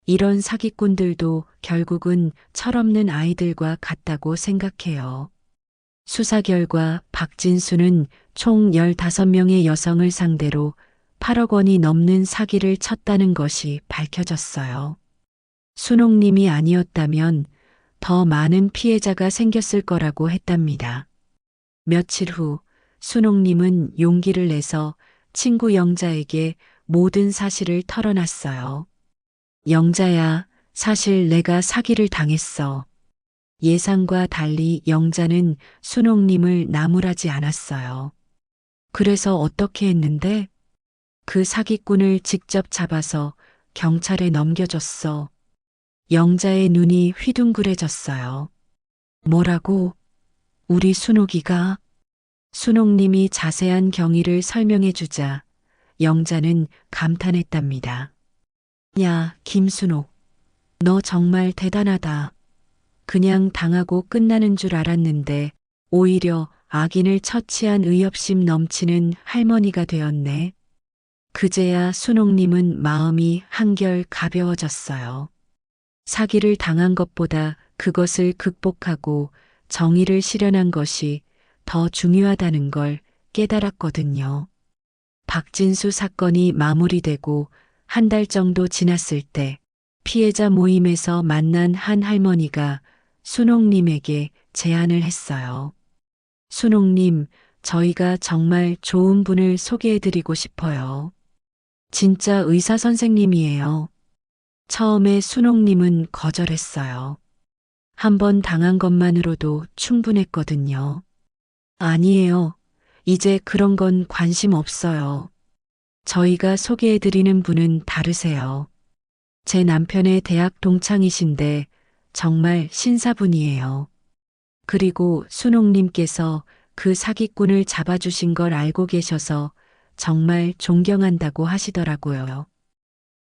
이런 사기꾼들도 결국은 철없는 아이들과 같다고 생각해요. 수사 결과 박진수는 총 15명의 여성을 상대로 8억 원이 넘는 사기를 쳤다는 것이 밝혀졌어요. 순옥님이 아니었다면 더 많은 피해자가 생겼을 거라고 했답니다. 며칠 후 순옥님은 용기를 내서 친구 영자에게 모든 사실을 털어놨어요. 영자야, 사실 내가 사기를 당했어. 예상과 달리 영자는 순옥님을 나무라지 않았어요. 그래서 어떻게 했는데? 그 사기꾼을 직접 잡아서 경찰에 넘겨줬어. 영자의 눈이 휘둥그레졌어요. 뭐라고? 우리 순옥이가? 순옥님이 자세한 경위를 설명해 주자 영자는 감탄했답니다. 야, 김순옥. 너 정말 대단하다. 그냥 당하고 끝나는 줄 알았는데 오히려 악인을 처치한 의협심 넘치는 할머니가 되었네. 그제야 순옥님은 마음이 한결 가벼워졌어요. 사기를 당한 것보다 그것을 극복하고 정의를 실현한 것이 더 중요하다는 걸 깨달았거든요. 박진수 사건이 마무리되고 한 달 정도 지났을 때 피해자 모임에서 만난 한 할머니가 순옥님에게 제안을 했어요. 순옥님, 저희가 정말 좋은 분을 소개해드리고 싶어요. 진짜 의사 선생님이에요. 처음에 순옥님은 거절했어요. 한 번 당한 것만으로도 충분했거든요. 아니에요. 이제 그런 건 관심 없어요. 저희가 소개해드리는 분은 다르세요. 제 남편의 대학 동창이신데 정말 신사분이에요. 그리고 순옥님께서 그 사기꾼을 잡아주신 걸 알고 계셔서 정말 존경한다고 하시더라고요.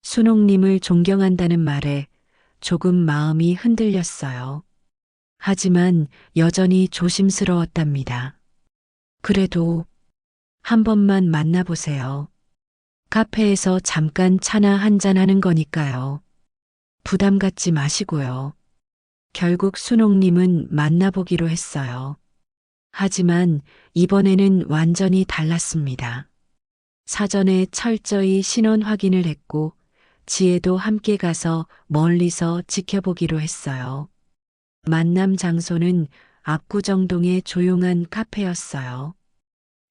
순옥님을 존경한다는 말에 조금 마음이 흔들렸어요. 하지만 여전히 조심스러웠답니다. 그래도 한 번만 만나보세요. 카페에서 잠깐 차나 한잔 하는 거니까요. 부담 갖지 마시고요. 결국 순옥님은 만나보기로 했어요. 하지만 이번에는 완전히 달랐습니다. 사전에 철저히 신원 확인을 했고 지혜도 함께 가서 멀리서 지켜보기로 했어요. 만남 장소는 압구정동의 조용한 카페였어요.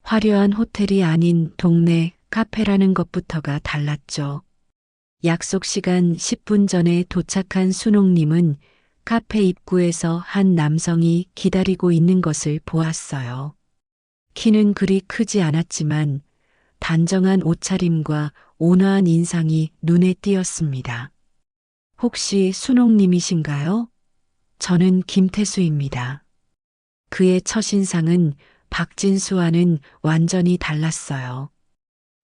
화려한 호텔이 아닌 동네 카페라는 것부터가 달랐죠. 약속 시간 10분 전에 도착한 순옥님은 카페 입구에서 한 남성이 기다리고 있는 것을 보았어요. 키는 그리 크지 않았지만 단정한 옷차림과 온화한 인상이 눈에 띄었습니다. 혹시 순옥님이신가요? 저는 김태수입니다. 그의 첫인상은 박진수와는 완전히 달랐어요.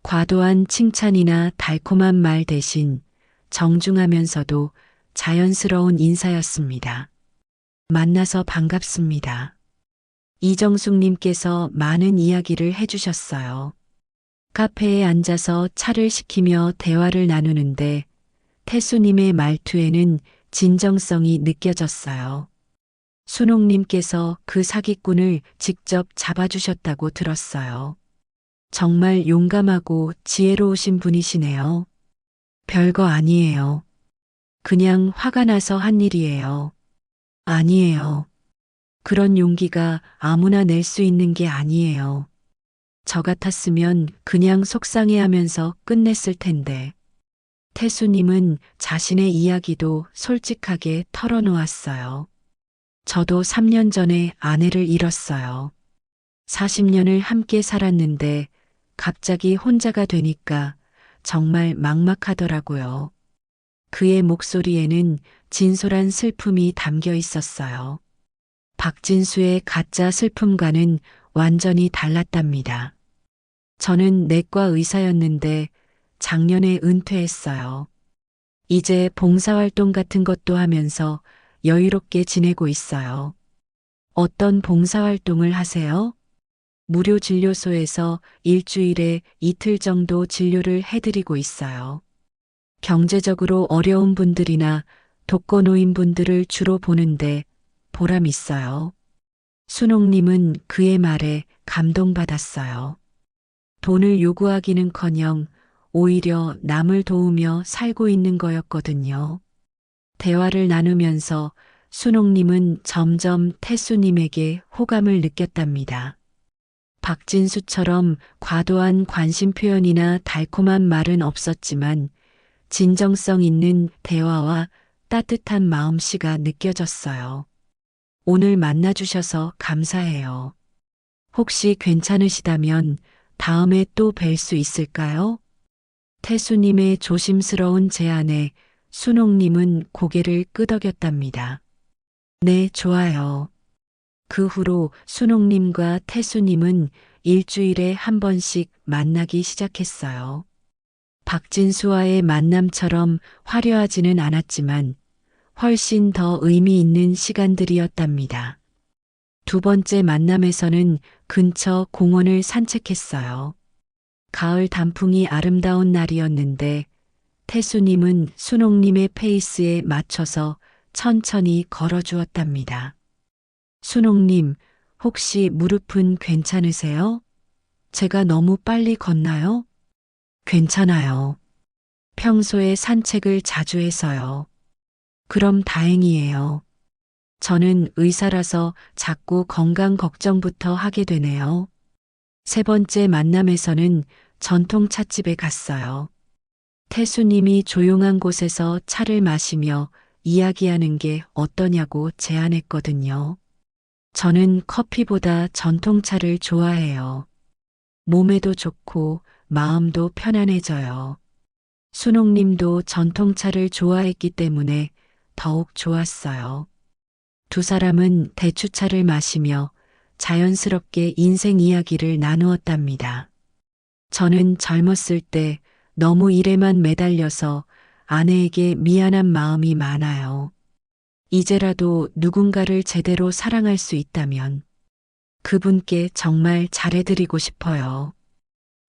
과도한 칭찬이나 달콤한 말 대신 정중하면서도 자연스러운 인사였습니다. 만나서 반갑습니다. 이정숙님께서 많은 이야기를 해주셨어요. 카페에 앉아서 차를 시키며 대화를 나누는데 태수님의 말투에는 진정성이 느껴졌어요. 순옥님께서 그 사기꾼을 직접 잡아주셨다고 들었어요. 정말 용감하고 지혜로우신 분이시네요. 별거 아니에요. 그냥 화가 나서 한 일이에요. 아니에요. 그런 용기가 아무나 낼 수 있는 게 아니에요. 저 같았으면 그냥 속상해하면서 끝냈을 텐데. 태수님은 자신의 이야기도 솔직하게 털어놓았어요. 저도 3년 전에 아내를 잃었어요. 40년을 함께 살았는데 갑자기 혼자가 되니까 정말 막막하더라고요. 그의 목소리에는 진솔한 슬픔이 담겨 있었어요. 박진수의 가짜 슬픔과는 완전히 달랐답니다. 저는 내과 의사였는데 작년에 은퇴했어요. 이제 봉사활동 같은 것도 하면서 여유롭게 지내고 있어요. 어떤 봉사활동을 하세요? 무료 진료소에서 일주일에 이틀 정도 진료를 해드리고 있어요. 경제적으로 어려운 분들이나 독거노인 분들을 주로 보는데 보람 있어요. 순옥님은 그의 말에 감동받았어요. 돈을 요구하기는커녕 오히려 남을 도우며 살고 있는 거였거든요. 대화를 나누면서 순옥님은 점점 태수님에게 호감을 느꼈답니다. 박진수처럼 과도한 관심 표현이나 달콤한 말은 없었지만 진정성 있는 대화와 따뜻한 마음씨가 느껴졌어요. 오늘 만나주셔서 감사해요. 혹시 괜찮으시다면 다음에 또 뵐 수 있을까요? 태수님의 조심스러운 제안에 순옥님은 고개를 끄덕였답니다. 네, 좋아요. 그 후로 순옥님과 태수님은 일주일에 한 번씩 만나기 시작했어요. 박진수와의 만남처럼 화려하지는 않았지만 훨씬 더 의미 있는 시간들이었답니다. 두 번째 만남에서는 근처 공원을 산책했어요. 가을 단풍이 아름다운 날이었는데 태수님은 순옥님의 페이스에 맞춰서 천천히 걸어주었답니다. 순옥님, 혹시 무릎은 괜찮으세요? 제가 너무 빨리 걷나요? 괜찮아요. 평소에 산책을 자주 해서요. 그럼 다행이에요. 저는 의사라서 자꾸 건강 걱정부터 하게 되네요. 세 번째 만남에서는 전통 찻집에 갔어요. 태수님이 조용한 곳에서 차를 마시며 이야기하는 게 어떠냐고 제안했거든요. 저는 커피보다 전통차를 좋아해요. 몸에도 좋고 마음도 편안해져요. 순옥님도 전통차를 좋아했기 때문에 더욱 좋았어요. 두 사람은 대추차를 마시며 자연스럽게 인생 이야기를 나누었답니다. 저는 젊었을 때 너무 일에만 매달려서 아내에게 미안한 마음이 많아요. 이제라도 누군가를 제대로 사랑할 수 있다면 그분께 정말 잘해드리고 싶어요.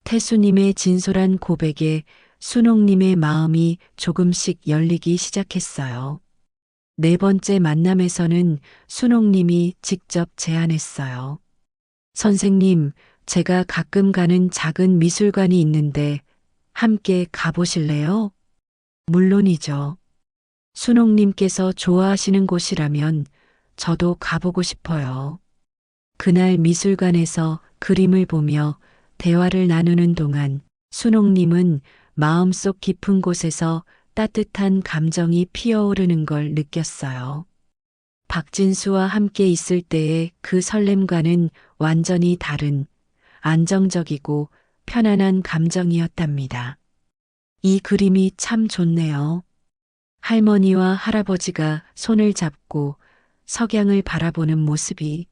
태수님의 진솔한 고백에 순옥님의 마음이 조금씩 열리기 시작했어요. 네 번째 만남에서는 순옥님이 직접 제안했어요. 선생님, 제가 가끔 가는 작은 미술관이 있는데 함께 가보실래요? 물론이죠. 순옥님께서 좋아하시는 곳이라면 저도 가보고 싶어요. 그날 미술관에서 그림을 보며 대화를 나누는 동안 순옥님은 마음속 깊은 곳에서 따뜻한 감정이 피어오르는 걸 느꼈어요. 박진수와 함께 있을 때의 그 설렘과는 완전히 다른 안정적이고 편안한 감정이었답니다. 이 그림이 참 좋네요. 할머니와 할아버지가 손을 잡고 석양을 바라보는 모습이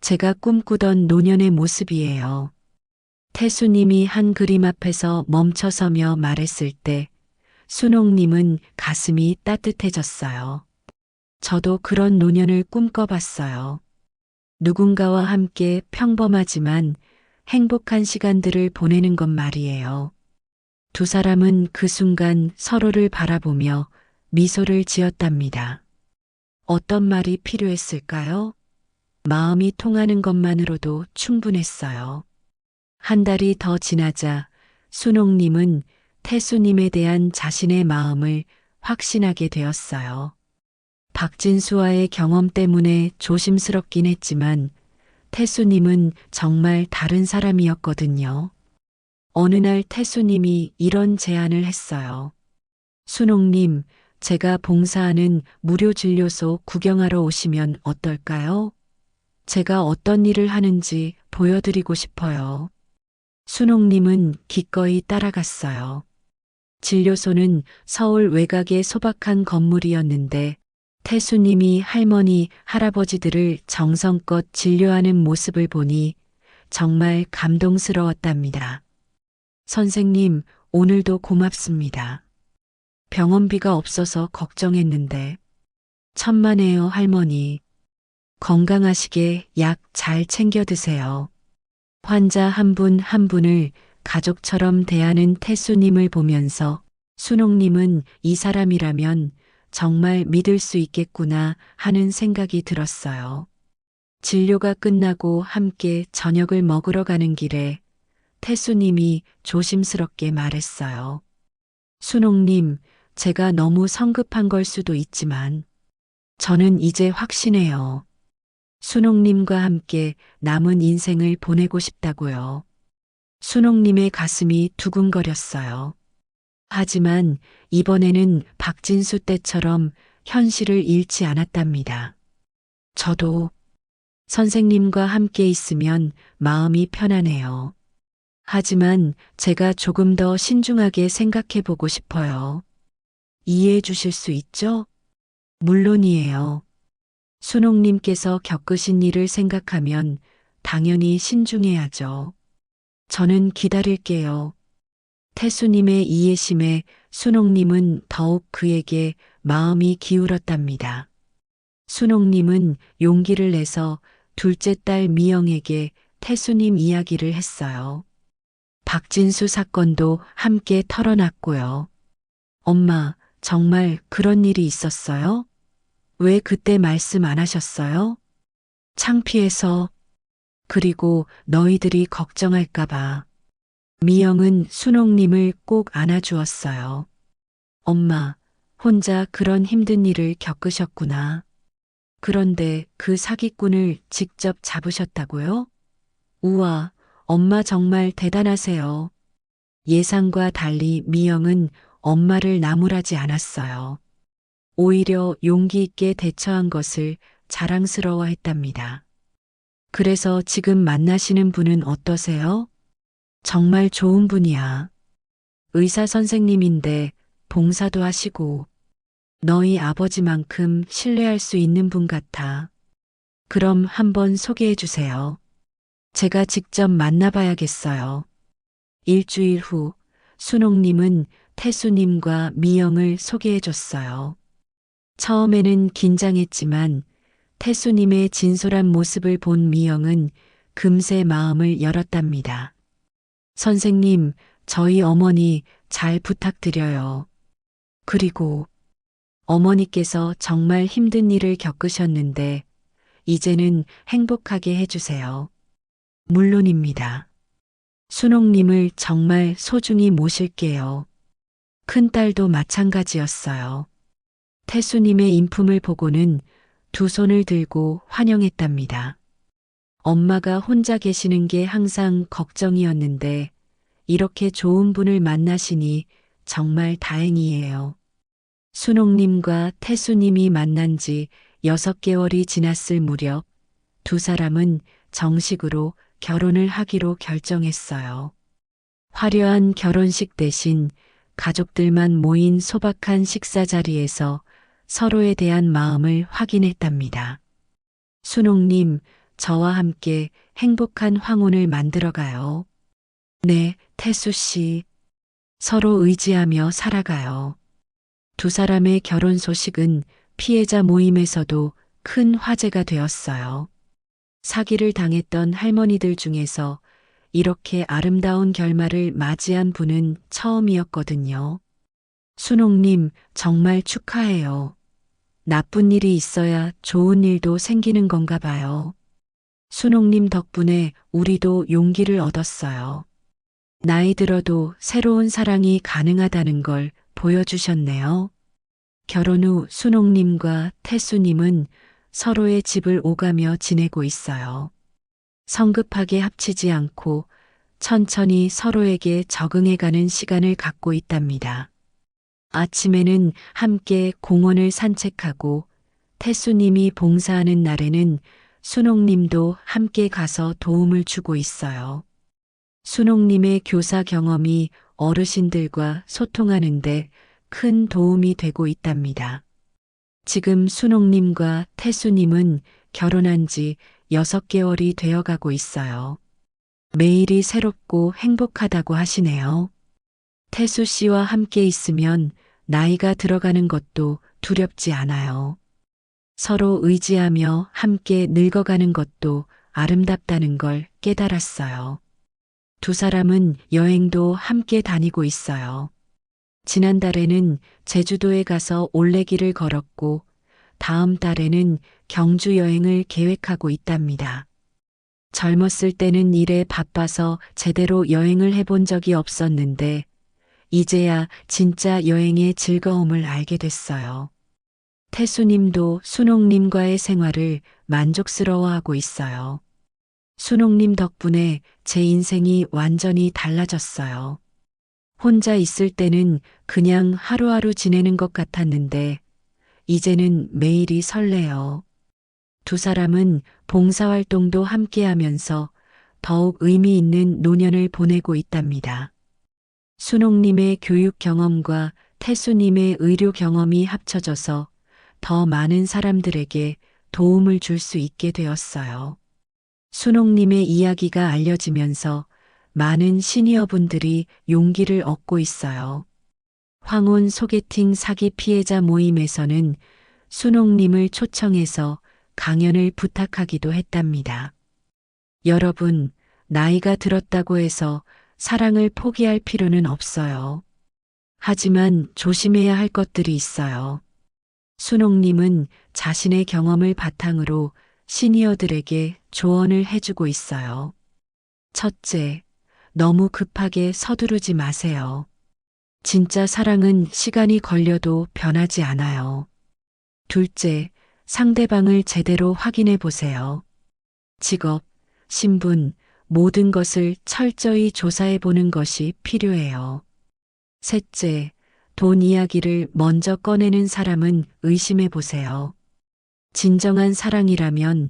제가 꿈꾸던 노년의 모습이에요. 태수님이 한 그림 앞에서 멈춰서며 말했을 때 순옥님은 가슴이 따뜻해졌어요. 저도 그런 노년을 꿈꿔봤어요. 누군가와 함께 평범하지만 행복한 시간들을 보내는 것 말이에요. 두 사람은 그 순간 서로를 바라보며 미소를 지었답니다. 어떤 말이 필요했을까요? 마음이 통하는 것만으로도 충분했어요. 한 달이 더 지나자 순옥님은 태수님에 대한 자신의 마음을 확신하게 되었어요. 박진수와의 경험 때문에 조심스럽긴 했지만 태수님은 정말 다른 사람이었거든요. 어느 날 태수님이 이런 제안을 했어요. 순옥님, 제가 봉사하는 무료 진료소 구경하러 오시면 어떨까요? 제가 어떤 일을 하는지 보여드리고 싶어요. 순옥님은 기꺼이 따라갔어요. 진료소는 서울 외곽의 소박한 건물이었는데 태수님이 할머니, 할아버지들을 정성껏 진료하는 모습을 보니 정말 감동스러웠답니다. 선생님, 오늘도 고맙습니다. 병원비가 없어서 걱정했는데. 천만에요, 할머니. 건강하시게 약 잘 챙겨 드세요. 환자 한 분 한 분을 가족처럼 대하는 태수님을 보면서 순옥님은 이 사람이라면 정말 믿을 수 있겠구나 하는 생각이 들었어요. 진료가 끝나고 함께 저녁을 먹으러 가는 길에 태수님이 조심스럽게 말했어요. 순옥님, 제가 너무 성급한 걸 수도 있지만 저는 이제 확신해요. 순옥님과 함께 남은 인생을 보내고 싶다고요. 순옥님의 가슴이 두근거렸어요. 하지만 이번에는 박진수 때처럼 현실을 잃지 않았답니다. 저도 선생님과 함께 있으면 마음이 편안해요. 하지만 제가 조금 더 신중하게 생각해 보고 싶어요. 이해해 주실 수 있죠? 물론이에요. 순옥님께서 겪으신 일을 생각하면 당연히 신중해야죠. 저는 기다릴게요. 태수님의 이해심에 순옥님은 더욱 그에게 마음이 기울었답니다. 순옥님은 용기를 내서 둘째 딸 미영에게 태수님 이야기를 했어요. 박진수 사건도 함께 털어놨고요. 엄마, 정말 그런 일이 있었어요? 왜 그때 말씀 안 하셨어요? 창피해서. 그리고 너희들이 걱정할까봐. 미영은 순옥님을 꼭 안아주었어요. 엄마, 혼자 그런 힘든 일을 겪으셨구나. 그런데 그 사기꾼을 직접 잡으셨다고요? 우와, 엄마 정말 대단하세요. 예상과 달리 미영은 엄마를 나무라지 않았어요. 오히려 용기 있게 대처한 것을 자랑스러워했답니다. 그래서 지금 만나시는 분은 어떠세요? 정말 좋은 분이야. 의사 선생님인데 봉사도 하시고 너희 아버지만큼 신뢰할 수 있는 분 같아. 그럼 한번 소개해 주세요. 제가 직접 만나봐야겠어요. 일주일 후 순옥님은 태수님과 미영을 소개해 줬어요. 처음에는 긴장했지만 태수님의 진솔한 모습을 본 미영은 금세 마음을 열었답니다. 선생님, 저희 어머니 잘 부탁드려요. 그리고 어머니께서 정말 힘든 일을 겪으셨는데, 이제는 행복하게 해주세요. 물론입니다. 순옥님을 정말 소중히 모실게요. 큰딸도 마찬가지였어요. 태수님의 인품을 보고는 두 손을 들고 환영했답니다. 엄마가 혼자 계시는 게 항상 걱정이었는데 이렇게 좋은 분을 만나시니 정말 다행이에요. 순옥님과 태수님이 만난 지 6개월이 지났을 무렵 두 사람은 정식으로 결혼을 하기로 결정했어요. 화려한 결혼식 대신 가족들만 모인 소박한 식사 자리에서 서로에 대한 마음을 확인했답니다. 순옥님, 저와 함께 행복한 황혼을 만들어가요. 네, 태수 씨. 서로 의지하며 살아가요. 두 사람의 결혼 소식은 피해자 모임에서도 큰 화제가 되었어요. 사기를 당했던 할머니들 중에서 이렇게 아름다운 결말을 맞이한 분은 처음이었거든요. 순옥님, 정말 축하해요. 나쁜 일이 있어야 좋은 일도 생기는 건가 봐요. 순옥님 덕분에 우리도 용기를 얻었어요. 나이 들어도 새로운 사랑이 가능하다는 걸 보여주셨네요. 결혼 후 순옥님과 태수님은 서로의 집을 오가며 지내고 있어요. 성급하게 합치지 않고 천천히 서로에게 적응해가는 시간을 갖고 있답니다. 아침에는 함께 공원을 산책하고 태수님이 봉사하는 날에는 순옥님도 함께 가서 도움을 주고 있어요. 순옥님의 교사 경험이 어르신들과 소통하는데 큰 도움이 되고 있답니다. 지금 순옥님과 태수님은 결혼한 지 6개월이 되어가고 있어요. 매일이 새롭고 행복하다고 하시네요. 태수 씨와 함께 있으면 나이가 들어가는 것도 두렵지 않아요. 서로 의지하며 함께 늙어가는 것도 아름답다는 걸 깨달았어요. 두 사람은 여행도 함께 다니고 있어요. 지난달에는 제주도에 가서 올레길을 걸었고 다음 달에는 경주 여행을 계획하고 있답니다. 젊었을 때는 일에 바빠서 제대로 여행을 해본 적이 없었는데 이제야 진짜 여행의 즐거움을 알게 됐어요. 태수님도 순옥님과의 생활을 만족스러워하고 있어요. 순옥님 덕분에 제 인생이 완전히 달라졌어요. 혼자 있을 때는 그냥 하루하루 지내는 것 같았는데 이제는 매일이 설레요. 두 사람은 봉사활동도 함께 하면서 더욱 의미 있는 노년을 보내고 있답니다. 순옥님의 교육 경험과 태수님의 의료 경험이 합쳐져서 더 많은 사람들에게 도움을 줄 수 있게 되었어요. 순옥님의 이야기가 알려지면서 많은 시니어분들이 용기를 얻고 있어요. 황혼 소개팅 사기 피해자 모임에서는 순옥님을 초청해서 강연을 부탁하기도 했답니다. 여러분, 나이가 들었다고 해서 사랑을 포기할 필요는 없어요. 하지만 조심해야 할 것들이 있어요. 순옥님은 자신의 경험을 바탕으로 시니어들에게 조언을 해주고 있어요. 첫째, 너무 급하게 서두르지 마세요. 진짜 사랑은 시간이 걸려도 변하지 않아요. 둘째, 상대방을 제대로 확인해 보세요. 직업, 신분, 모든 것을 철저히 조사해 보는 것이 필요해요. 셋째, 돈 이야기를 먼저 꺼내는 사람은 의심해 보세요. 진정한 사랑이라면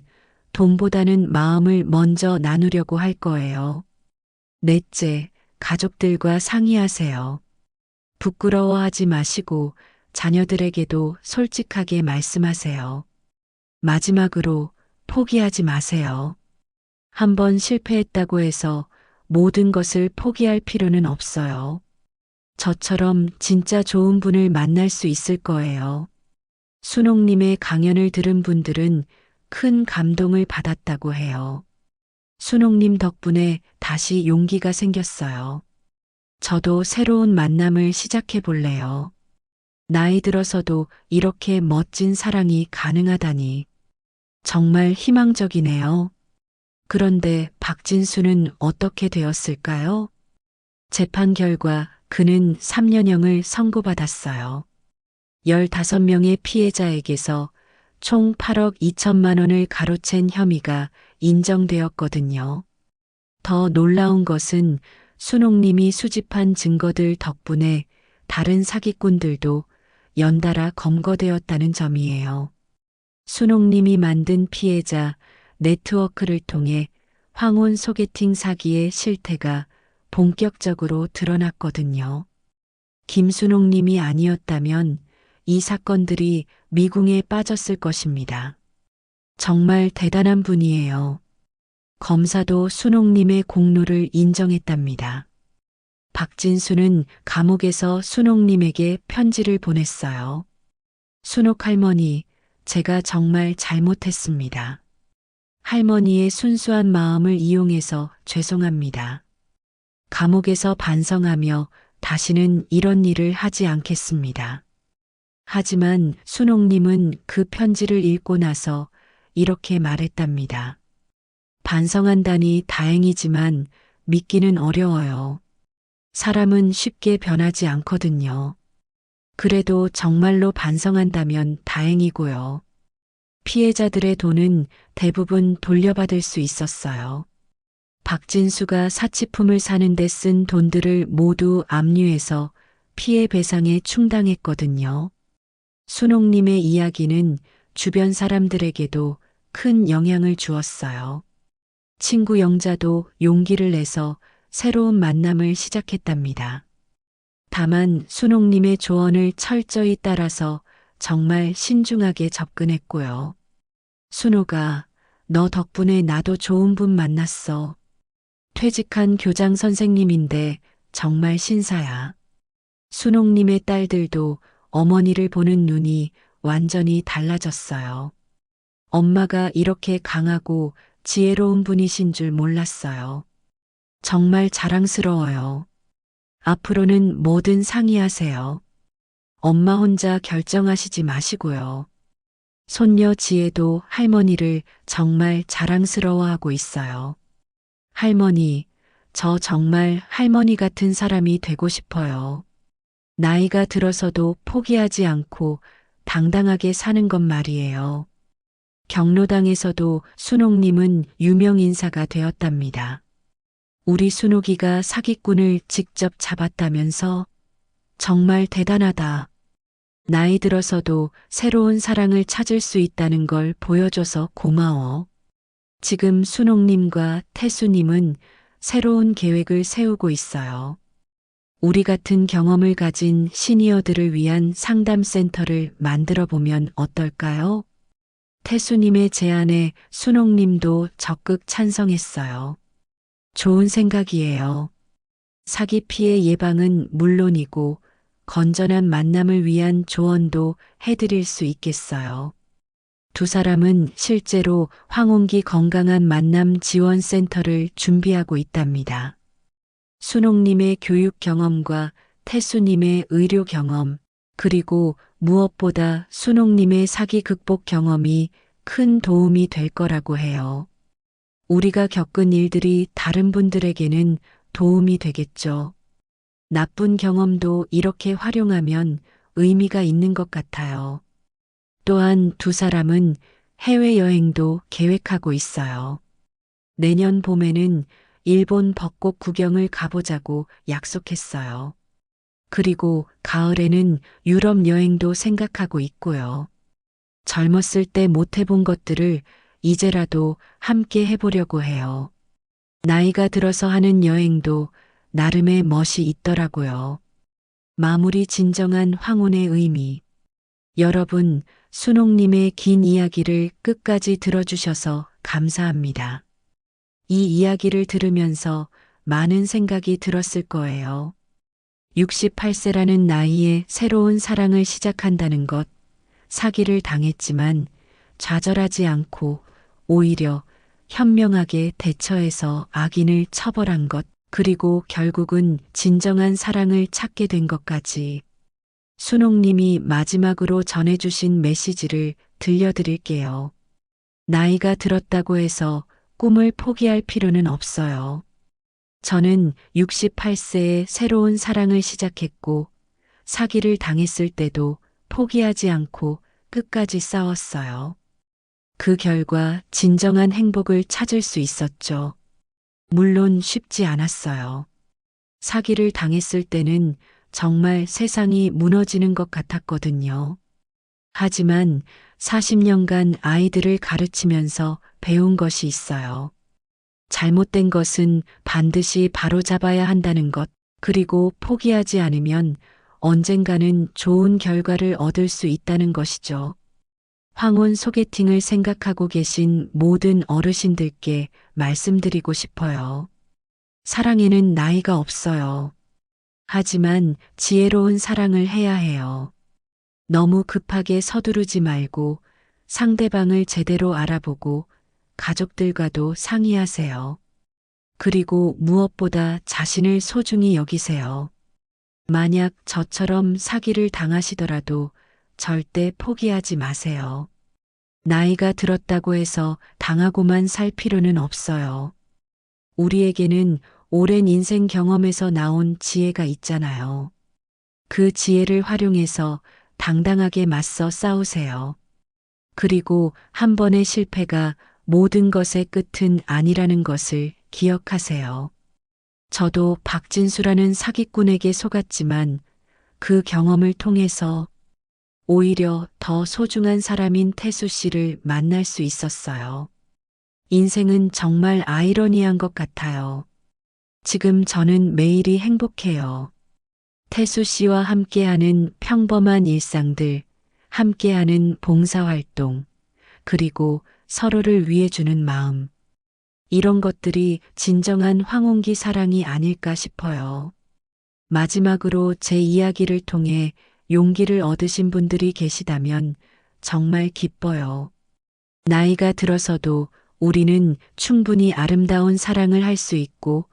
돈보다는 마음을 먼저 나누려고 할 거예요. 넷째, 가족들과 상의하세요. 부끄러워하지 마시고 자녀들에게도 솔직하게 말씀하세요. 마지막으로 포기하지 마세요. 한번 실패했다고 해서 모든 것을 포기할 필요는 없어요. 저처럼 진짜 좋은 분을 만날 수 있을 거예요. 순옥님의 강연을 들은 분들은 큰 감동을 받았다고 해요. 순옥님 덕분에 다시 용기가 생겼어요. 저도 새로운 만남을 시작해 볼래요. 나이 들어서도 이렇게 멋진 사랑이 가능하다니. 정말 희망적이네요. 그런데 박진수는 어떻게 되었을까요? 재판 결과 그는 3년형을 선고받았어요. 15명의 피해자에게서 총 8억 2천만 원을 가로챈 혐의가 인정되었거든요. 더 놀라운 것은 순옥님이 수집한 증거들 덕분에 다른 사기꾼들도 연달아 검거되었다는 점이에요. 순옥님이 만든 피해자 네트워크를 통해 황혼 소개팅 사기의 실태가 본격적으로 드러났거든요. 김순옥님이 아니었다면 이 사건들이 미궁에 빠졌을 것입니다. 정말 대단한 분이에요. 검사도 순옥님의 공로를 인정했답니다. 박진수는 감옥에서 순옥님에게 편지를 보냈어요. 순옥 할머니, 제가 정말 잘못했습니다. 할머니의 순수한 마음을 이용해서 죄송합니다. 감옥에서 반성하며 다시는 이런 일을 하지 않겠습니다. 하지만 순옥님은 그 편지를 읽고 나서 이렇게 말했답니다. 반성한다니 다행이지만 믿기는 어려워요. 사람은 쉽게 변하지 않거든요. 그래도 정말로 반성한다면 다행이고요. 피해자들의 돈은 대부분 돌려받을 수 있었어요. 박진수가 사치품을 사는데 쓴 돈들을 모두 압류해서 피해 배상에 충당했거든요. 순옥님의 이야기는 주변 사람들에게도 큰 영향을 주었어요. 친구 영자도 용기를 내서 새로운 만남을 시작했답니다. 다만 순옥님의 조언을 철저히 따라서 정말 신중하게 접근했고요. 순옥아, 너 덕분에 나도 좋은 분 만났어. 퇴직한 교장 선생님인데 정말 신사야. 순옥님의 딸들도 어머니를 보는 눈이 완전히 달라졌어요. 엄마가 이렇게 강하고 지혜로운 분이신 줄 몰랐어요. 정말 자랑스러워요. 앞으로는 뭐든 상의하세요. 엄마 혼자 결정하시지 마시고요. 손녀 지혜도 할머니를 정말 자랑스러워하고 있어요. 할머니, 저 정말 할머니 같은 사람이 되고 싶어요. 나이가 들어서도 포기하지 않고 당당하게 사는 것 말이에요. 경로당에서도 순옥님은 유명 인사가 되었답니다. 우리 순옥이가 사기꾼을 직접 잡았다면서? 정말 대단하다. 나이 들어서도 새로운 사랑을 찾을 수 있다는 걸 보여줘서 고마워. 지금 순옥님과 태수님은 새로운 계획을 세우고 있어요. 우리 같은 경험을 가진 시니어들을 위한 상담센터를 만들어 보면 어떨까요? 태수님의 제안에 순옥님도 적극 찬성했어요. 좋은 생각이에요. 사기 피해 예방은 물론이고 건전한 만남을 위한 조언도 해드릴 수 있겠어요. 두 사람은 실제로 황혼기 건강한 만남 지원센터를 준비하고 있답니다. 순옥님의 교육 경험과 태수님의 의료 경험, 그리고 무엇보다 순옥님의 사기 극복 경험이 큰 도움이 될 거라고 해요. 우리가 겪은 일들이 다른 분들에게는 도움이 되겠죠. 나쁜 경험도 이렇게 활용하면 의미가 있는 것 같아요. 또한 두 사람은 해외여행도 계획하고 있어요. 내년 봄에는 일본 벚꽃 구경을 가보자고 약속했어요. 그리고 가을에는 유럽 여행도 생각하고 있고요. 젊었을 때 못 해본 것들을 이제라도 함께 해보려고 해요. 나이가 들어서 하는 여행도 나름의 멋이 있더라고요. 마무리 진정한 황혼의 의미. 여러분, 순옥님의 긴 이야기를 끝까지 들어주셔서 감사합니다. 이 이야기를 들으면서 많은 생각이 들었을 거예요. 68세라는 나이에 새로운 사랑을 시작한다는 것, 사기를 당했지만 좌절하지 않고 오히려 현명하게 대처해서 악인을 처벌한 것, 그리고 결국은 진정한 사랑을 찾게 된 것까지 순옥님이 마지막으로 전해주신 메시지를 들려드릴게요. 나이가 들었다고 해서 꿈을 포기할 필요는 없어요. 저는 68세에 새로운 사랑을 시작했고 사기를 당했을 때도 포기하지 않고 끝까지 싸웠어요. 그 결과 진정한 행복을 찾을 수 있었죠. 물론 쉽지 않았어요. 사기를 당했을 때는 정말 세상이 무너지는 것 같았거든요. 하지만 40년간 아이들을 가르치면서 배운 것이 있어요. 잘못된 것은 반드시 바로잡아야 한다는 것, 그리고 포기하지 않으면 언젠가는 좋은 결과를 얻을 수 있다는 것이죠. 황혼 소개팅을 생각하고 계신 모든 어르신들께 말씀드리고 싶어요. 사랑에는 나이가 없어요. 하지만 지혜로운 사랑을 해야 해요. 너무 급하게 서두르지 말고 상대방을 제대로 알아보고 가족들과도 상의하세요. 그리고 무엇보다 자신을 소중히 여기세요. 만약 저처럼 사기를 당하시더라도 절대 포기하지 마세요. 나이가 들었다고 해서 당하고만 살 필요는 없어요. 우리에게는 오랜 인생 경험에서 나온 지혜가 있잖아요. 그 지혜를 활용해서 당당하게 맞서 싸우세요. 그리고 한 번의 실패가 모든 것의 끝은 아니라는 것을 기억하세요. 저도 박진수라는 사기꾼에게 속았지만 그 경험을 통해서 오히려 더 소중한 사람인 태수 씨를 만날 수 있었어요. 인생은 정말 아이러니한 것 같아요. 지금 저는 매일이 행복해요. 태수 씨와 함께하는 평범한 일상들, 함께하는 봉사활동, 그리고 서로를 위해주는 마음. 이런 것들이 진정한 황혼기 사랑이 아닐까 싶어요. 마지막으로 제 이야기를 통해 용기를 얻으신 분들이 계시다면 정말 기뻐요. 나이가 들어서도 우리는 충분히 아름다운 사랑을 할 수 있고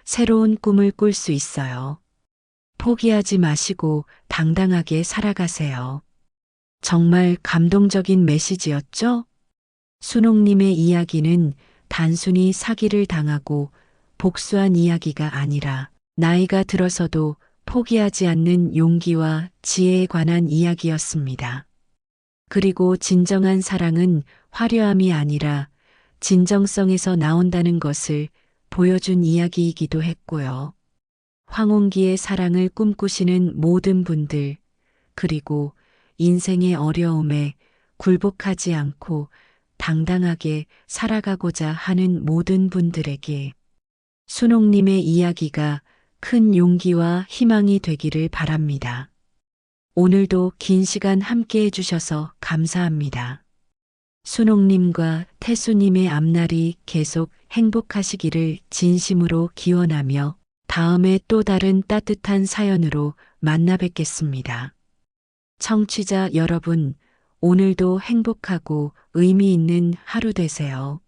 새로운 꿈을 꿀 수 있어요. 포기하지 마시고 당당하게 살아가세요. 정말 감동적인 메시지였죠? 순옥님의 이야기는 단순히 사기를 당하고 복수한 이야기가 아니라 나이가 들어서도 포기하지 않는 용기와 지혜에 관한 이야기였습니다. 그리고 진정한 사랑은 화려함이 아니라 진정성에서 나온다는 것을 보여준 이야기이기도 했고요. 황혼기의 사랑을 꿈꾸시는 모든 분들, 그리고 인생의 어려움에 굴복하지 않고 당당하게 살아가고자 하는 모든 분들에게 순옥님의 이야기가 큰 용기와 희망이 되기를 바랍니다. 오늘도 긴 시간 함께 해주셔서 감사합니다. 순옥님과 태수님의 앞날이 계속 행복하시기를 진심으로 기원하며 다음에 또 다른 따뜻한 사연으로 만나 뵙겠습니다. 청취자 여러분, 오늘도 행복하고 의미 있는 하루 되세요.